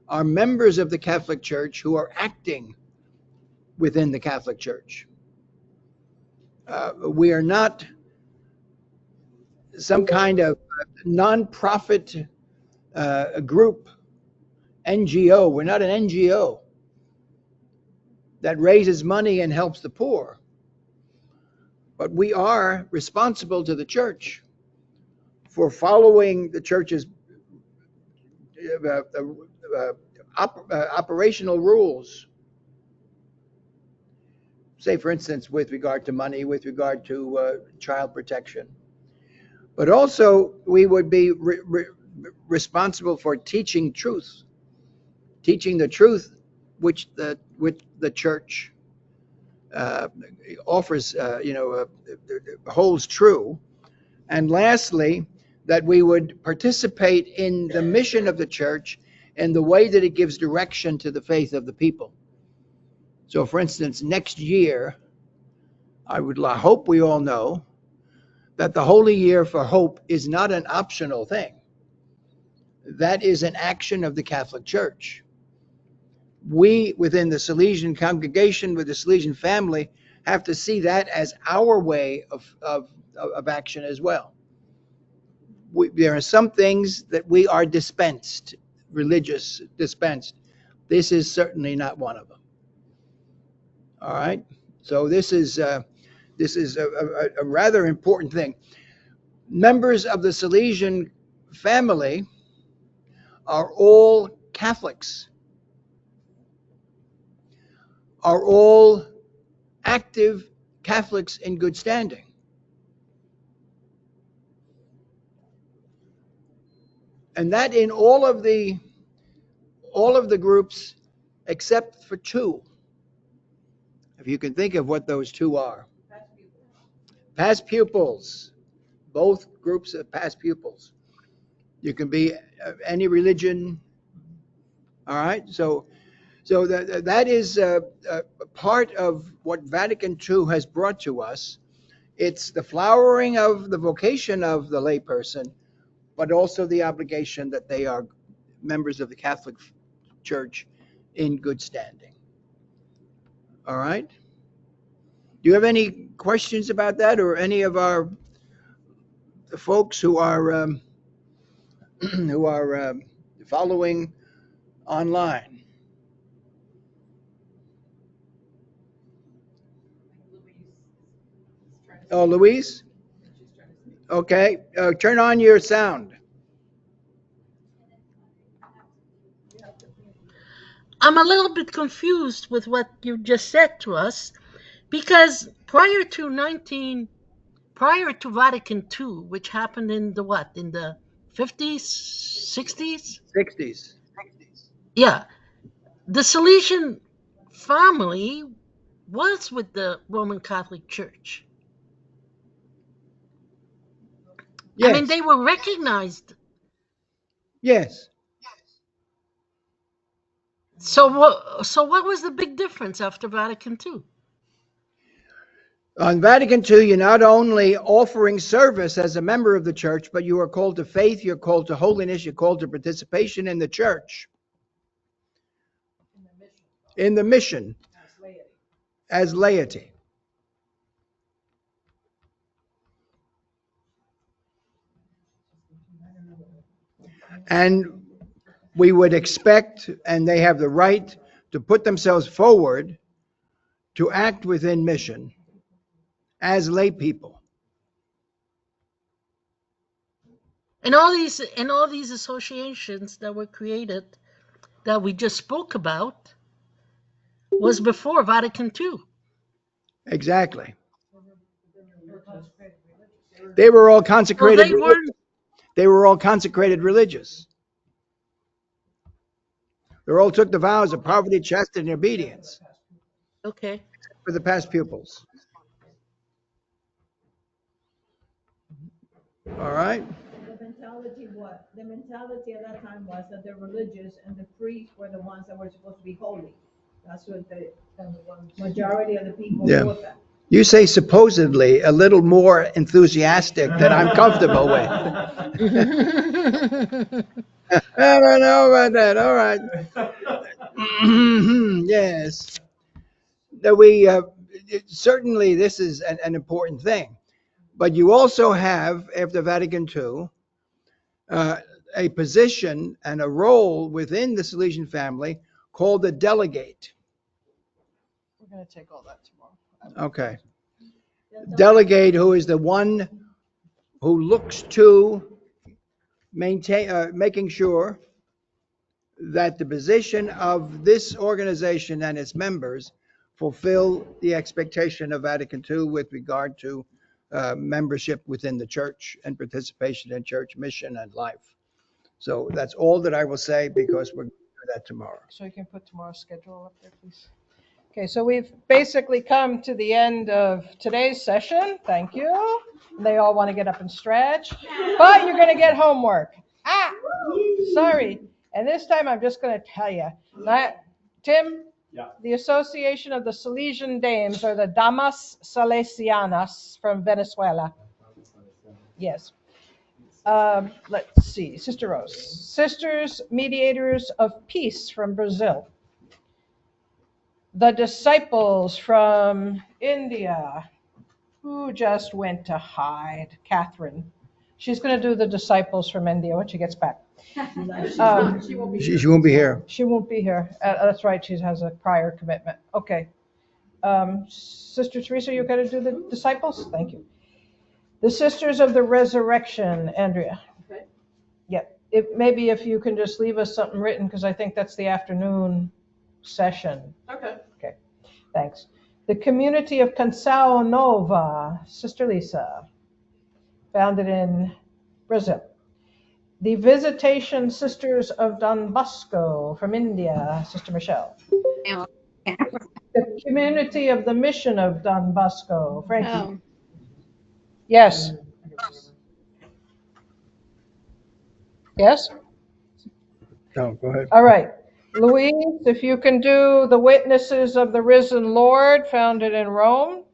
are members of the Catholic Church who are acting within the Catholic Church. We are not some kind of non-profit group, NGO. We're not an NGO that raises money and helps the poor. But we are responsible to the church for following the church's operational rules. Say, for instance, with regard to money, with regard to child protection. But also, we would be responsible for teaching truth, teaching the truth which the church offers, holds true. And lastly, that we would participate in the mission of the church and the way that it gives direction to the faith of the people. So, for instance, next year, I would hope we all know that the Holy Year for Hope is not an optional thing. That is an action of the Catholic Church. We, within the Salesian congregation, with the Salesian family, have to see that as our way of action as well. There are some things that we are dispensed. This is certainly not one of them. All right? So this is a rather important thing. Members of the Salesian family are all Catholics, are all active Catholics in good standing. And that in all of the groups except for two. If you can think of what those two are. Past pupils. Both groups of past pupils. You can be any religion. All right? So that is part of what Vatican II has brought to us. It's the flowering of the vocation of the layperson, but also the obligation that they are members of the Catholic Church in good standing. All right? Do you have any questions about that, or any of our folks who are following online? Oh, Louise? Okay, turn on your sound. I'm a little bit confused with what you just said to us, because prior to Vatican II, which happened in the 50s, 60s? 60s. Yeah. The Salesian family was with the Roman Catholic Church. Yes. I mean, they were recognized. Yes. So what was the big difference after Vatican II? On Vatican II, you're not only offering service as a member of the church, but you are called to faith, you're called to holiness, you're called to participation in the church. In the mission. As laity. And we would expect, and they have the right to put themselves forward to act within mission as lay people. And all these associations that were created, that we just spoke about, was before Vatican II. Exactly. They were all consecrated. Well, they were all consecrated religious. They all took the vows of poverty, chastity, and obedience. Okay. For the past pupils. All right. The mentality at that time was that the religious and the priests were the ones that were supposed to be holy. That's what the majority of the people thought that. You say supposedly a little more enthusiastic than I'm comfortable with. I don't know about that. All right. Yes. That we certainly this is an important thing. But you also have, after Vatican II, a position and a role within the Salesian family called a delegate. We're going to take all that tomorrow. Okay. Delegate, who is the one who looks to maintain, making sure that the position of this organization and its members fulfill the expectation of Vatican II with regard to membership within the church and participation in church mission and life. So that's all that I will say, because we're going to do that tomorrow. So you can put tomorrow's schedule up there, please. Okay, so we've basically come to the end of today's session. Thank you. They all want to get up and stretch, but you're going to get homework. Sorry. And this time I'm just going to tell you. Tim, Yeah. the Association of the Salesian Dames, or the Damas Salesianas from Venezuela. Yes. Let's see. Sister Rose. Sisters Mediators of Peace from Brazil. The Disciples from India. Who just went to hide? Catherine. She's going to do the Disciples from India when she gets back. She won't be here. She won't be here. That's right. She has a prior commitment. Okay. Sister Teresa, you're going to do the Disciples? Thank you. The Sisters of the Resurrection, Andrea. Okay. Yep. Maybe if you can just leave us something written, because I think that's the afternoon session. Okay. Okay. Thanks. The Community of Canção Nova, Sister Lisa, founded in Brazil. The Visitation Sisters of Don Bosco from India, Sister Michelle. The Community of the Mission of Don Bosco, Frankie. Yes. Yes? No, go ahead. All right. Louise, if you can do the Witnesses of the Risen Lord, founded in Rome.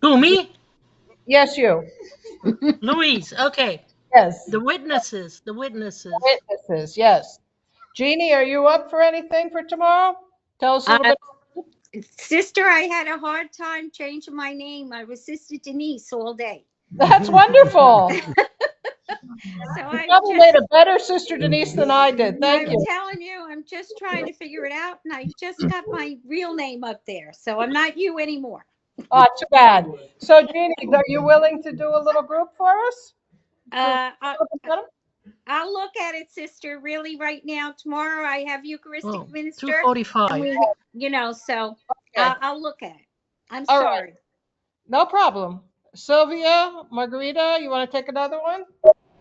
Who, me? Yes, you. Louise, okay. Yes. The witnesses. Witnesses, yes. Jeannie, are you up for anything for tomorrow? Tell us a little bit. Sister, I had a hard time changing my name. I was Sister Denise all day. That's wonderful. So You probably made a better Sister Denise than I did. Thank you. I'm telling you, I'm just trying to figure it out, and I just got my real name up there, so I'm not you anymore. Oh, too bad. So, Jeannie, are you willing to do a little group for us? I'll look at it, Sister. Really, right now, tomorrow I have Eucharistic minister. 2:45. You know, so Okay. I'll look at it. I'm All sorry. right. No problem. Sylvia, Margarita, you want to take another one?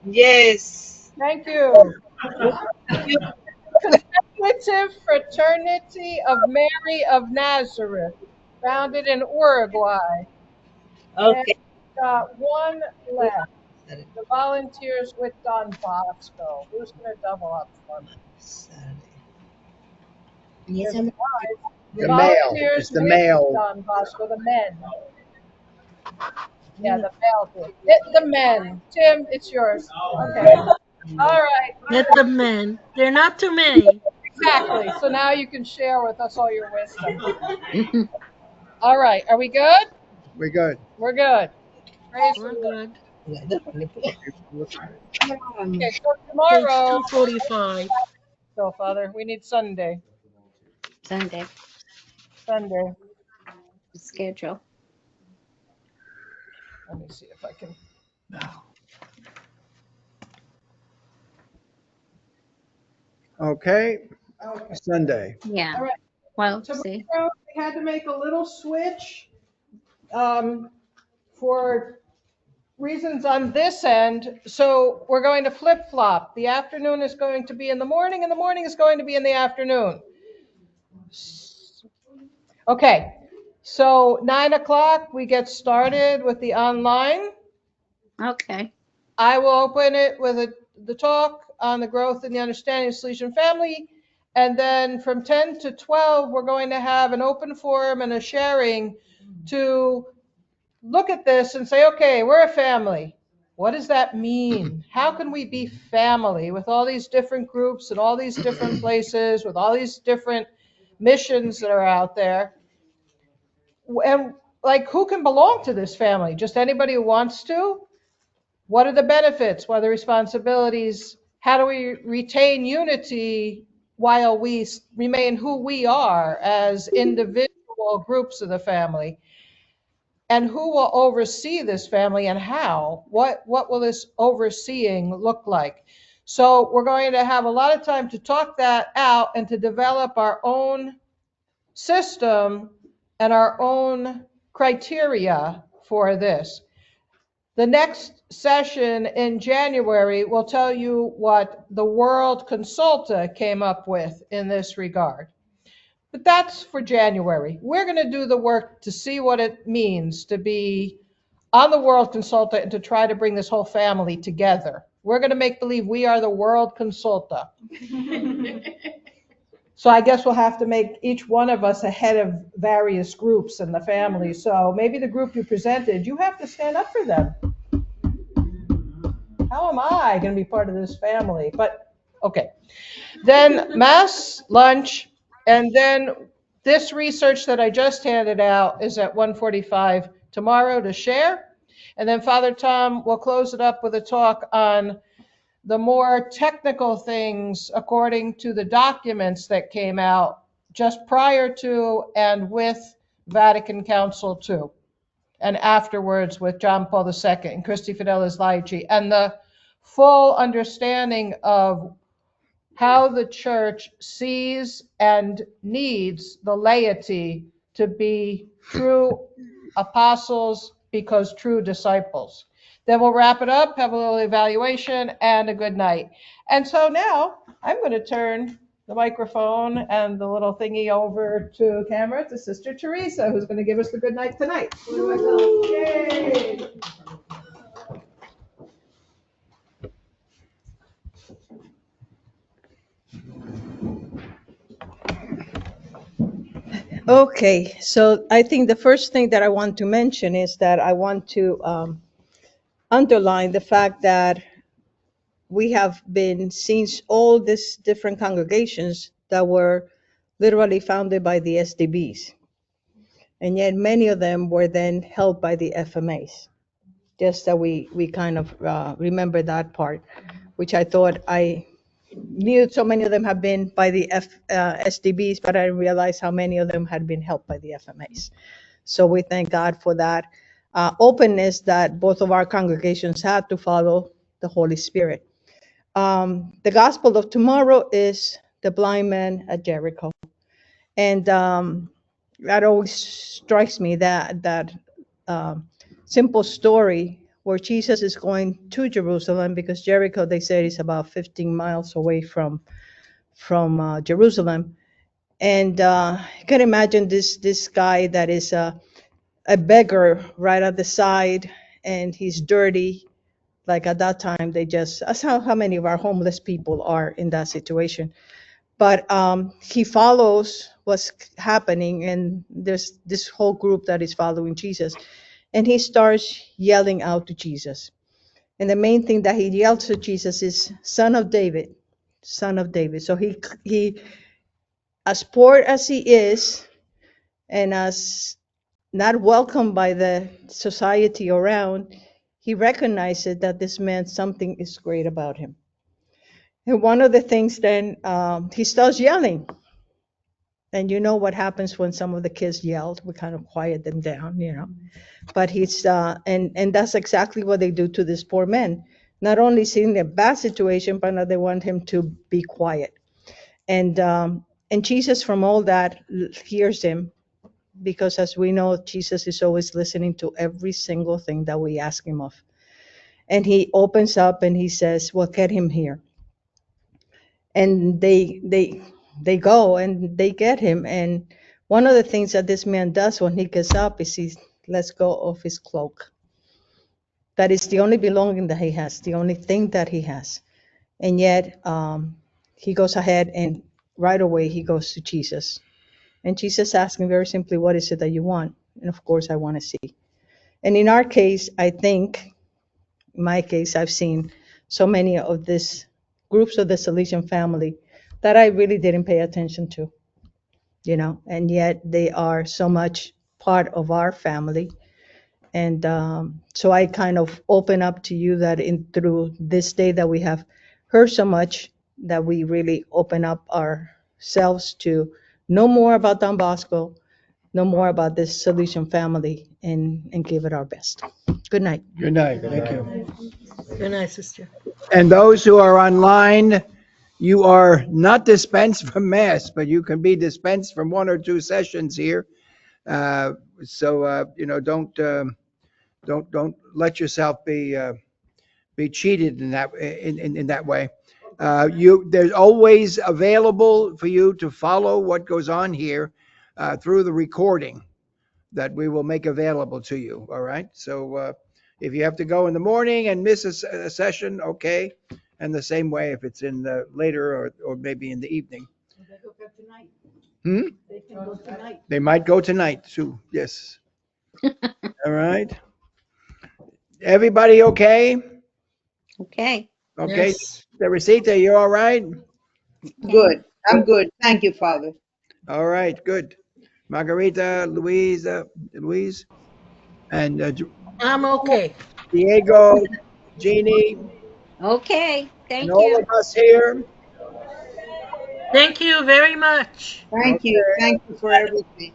Yes. Thank you. Contemplative Fraternity of Mary of Nazareth, founded in Uruguay. Okay. And we've got one left. The Volunteers with Don Bosco. Who's going to double up for me? Yes, There's I'm- five. The male. It's the with male. Don Bosco, the men. Yeah, the male group. The men. Tim, it's yours. Okay. All right. Get the men. They're not too many. Exactly. So now you can share with us all your wisdom. All right. Are we good? We're good. We're good. Praise We're the Lord. good. Okay, so tomorrow. Page 245. So, Father, we need Sunday. Sunday Sunday. schedule. Let me see if I can. Okay. Sunday. Yeah. All right. Well, see. Tomorrow we had to make a little switch for reasons on this end. So we're going to flip flop. The afternoon is going to be in the morning, and the morning is going to be in the afternoon. Okay. So 9 o'clock, we get started with the online. Okay. I will open it with the talk on the growth and the understanding of Salesian family. And then from 10 to 12, we're going to have an open forum and a sharing to look at this and say, okay, we're a family. What does that mean? How can we be family with all these different groups and all these different places with all these different missions that are out there? And like, who can belong to this family? Just anybody who wants to? What are the benefits? What are the responsibilities? How do we retain unity while we remain who we are as individual groups of the family? And who will oversee this family and how? What will this overseeing look like? So we're going to have a lot of time to talk that out and to develop our own system and our own criteria for this. The next session in January will tell you what the World Consulta came up with in this regard. But that's for January. We're going to do the work to see what it means to be on the World Consulta and to try to bring this whole family together. We're going to make believe we are the World Consulta. So I guess we'll have to make each one of us a head of various groups in the family. So maybe the group you presented, you have to stand up for them. How am I going to be part of this family? But okay. Then mass, lunch, and then this research that I just handed out is at 1:45 tomorrow to share. And then Father Tom will close it up with a talk on the more technical things according to the documents that came out just prior to and with Vatican Council II, and afterwards with John Paul II and Christi Fidelis Laity, and the full understanding of how the church sees and needs the laity to be true apostles because true disciples. Then we'll wrap it up, have a little evaluation, and a good night. And so now I'm going to turn the microphone and the little thingy over to camera to Sister Teresa, who's going to give us the good night tonight. Yay! Okay, so I think the first thing that I want to mention is that I want to underline the fact that we have been seeing all these different congregations that were literally founded by the SDBs. And yet many of them were then held by the FMAs. Just that we kind of remember that part, which I thought I knew so many of them have been by the SDBs, but I didn't realize how many of them had been helped by the FMAs. So we thank God for that openness that both of our congregations had to follow the Holy Spirit. The gospel of tomorrow is the blind man at Jericho. And that always strikes me, that simple story where Jesus is going to Jerusalem, because Jericho, they said, is about 15 miles away from Jerusalem. And you can imagine this guy that is a beggar right at the side, and he's dirty. Like at that time, that's how many of our homeless people are in that situation. But he follows what's happening, and there's this whole group that is following Jesus. And he starts yelling out to Jesus. And the main thing that he yells to Jesus is, Son of David, Son of David. So he, as poor as he is, and as not welcomed by the society around, he recognizes that this man, something is great about him. And one of the things then, he starts yelling. And you know what happens when some of the kids yelled? We kind of quiet them down, But he's, and that's exactly what they do to this poor man. Not only seeing a bad situation, but now they want him to be quiet. And Jesus, from all that, hears him, because as we know, Jesus is always listening to every single thing that we ask him of. And he opens up and he says, well, get him here. And they go and they get him. And one of the things that this man does when he gets up is he lets go of his cloak. That is the only belonging that he has, the only thing that he has. And yet he goes ahead and right away he goes to Jesus. And Jesus asks him very simply, what is it that you want? And of course, I want to see. And in our case, I think, in my case, I've seen so many of these groups of the Salesian family that I really didn't pay attention to, and yet they are so much part of our family. And so I kind of open up to you that through this day that we have heard so much, that we really open up ourselves to know more about Don Bosco, know more about this Salesian family, and give it our best. Good night. Good night. Thank you. Good night, sister. And those who are online, you are not dispensed from mass, but you can be dispensed from one or two sessions here. So don't let yourself be cheated in that way. There's always available for you to follow what goes on here through the recording that we will make available to you. All right. So if you have to go in the morning and miss a session, okay. And the same way if it's in later or maybe in the evening. They can go tonight. They might go tonight too. Yes. All right. Everybody okay? Okay. Okay. Yes. Teresita, you all right? Good. I'm good. Thank you, Father. All right. Good. Margarita, Louise, and I'm okay. Diego, Jeannie, Okay. and Thank all you. of us here. Thank you very much. Thank you. Okay. Thank you for everything.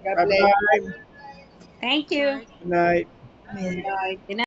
God bless. Bye-bye. Thank you. Bye. Good night. Good night. Good night.